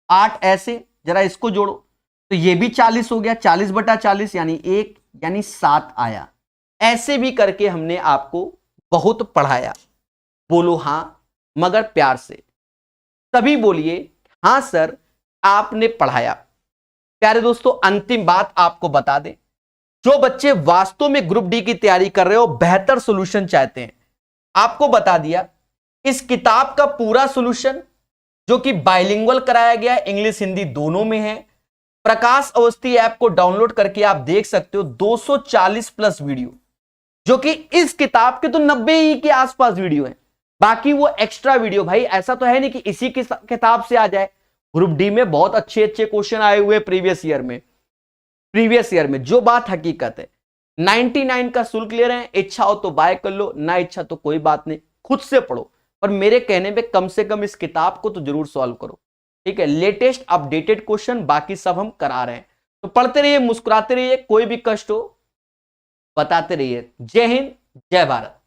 8 ऐसे, जरा इसको जोड़ो तो ये भी 40 हो गया, 40 बटा 40 यानी 1, यानी 7 आया। ऐसे भी करके हमने आपको बहुत पढ़ाया। बोलो हां मगर प्यार से, तभी बोलिए हां सर आपने पढ़ाया। प्यारे दोस्तों अंतिम बात आपको बता दें, जो बच्चे वास्तव में ग्रुप डी की तैयारी कर रहे हो, बेहतर सॉल्यूशन चाहते हैं, आपको बता दिया इस किताब का पूरा सॉल्यूशन जो कि बाइलिंगुअल कराया गया, इंग्लिश हिंदी दोनों में है। प्रकाश अवस्थी ऐप को डाउनलोड करके आप देख सकते हो 240 प्लस वीडियो, जो कि इस किताब के तो 90 ही के आसपास वीडियो है, बाकी वो एक्स्ट्रा वीडियो। भाई ऐसा तो है नहीं कि इसी किताब से आ जाए। ग्रुप डी में बहुत अच्छे अच्छे क्वेश्चन आए हुए प्रीवियस ईयर में, जो बात हकीकत है। 99 का शुल्क ले रहे हैं, इच्छा हो तो बाय कर लो, ना इच्छा तो कोई बात नहीं, खुद से पढ़ो, पर मेरे कहने पे कम से कम इस किताब को तो जरूर सॉल्व करो, ठीक है। लेटेस्ट अपडेटेड क्वेश्चन बाकी सब हम करा रहे हैं, तो पढ़ते रहिए, मुस्कुराते रहिए, कोई भी कष्ट हो बताते रहिए। जय हिंद, जय भारत।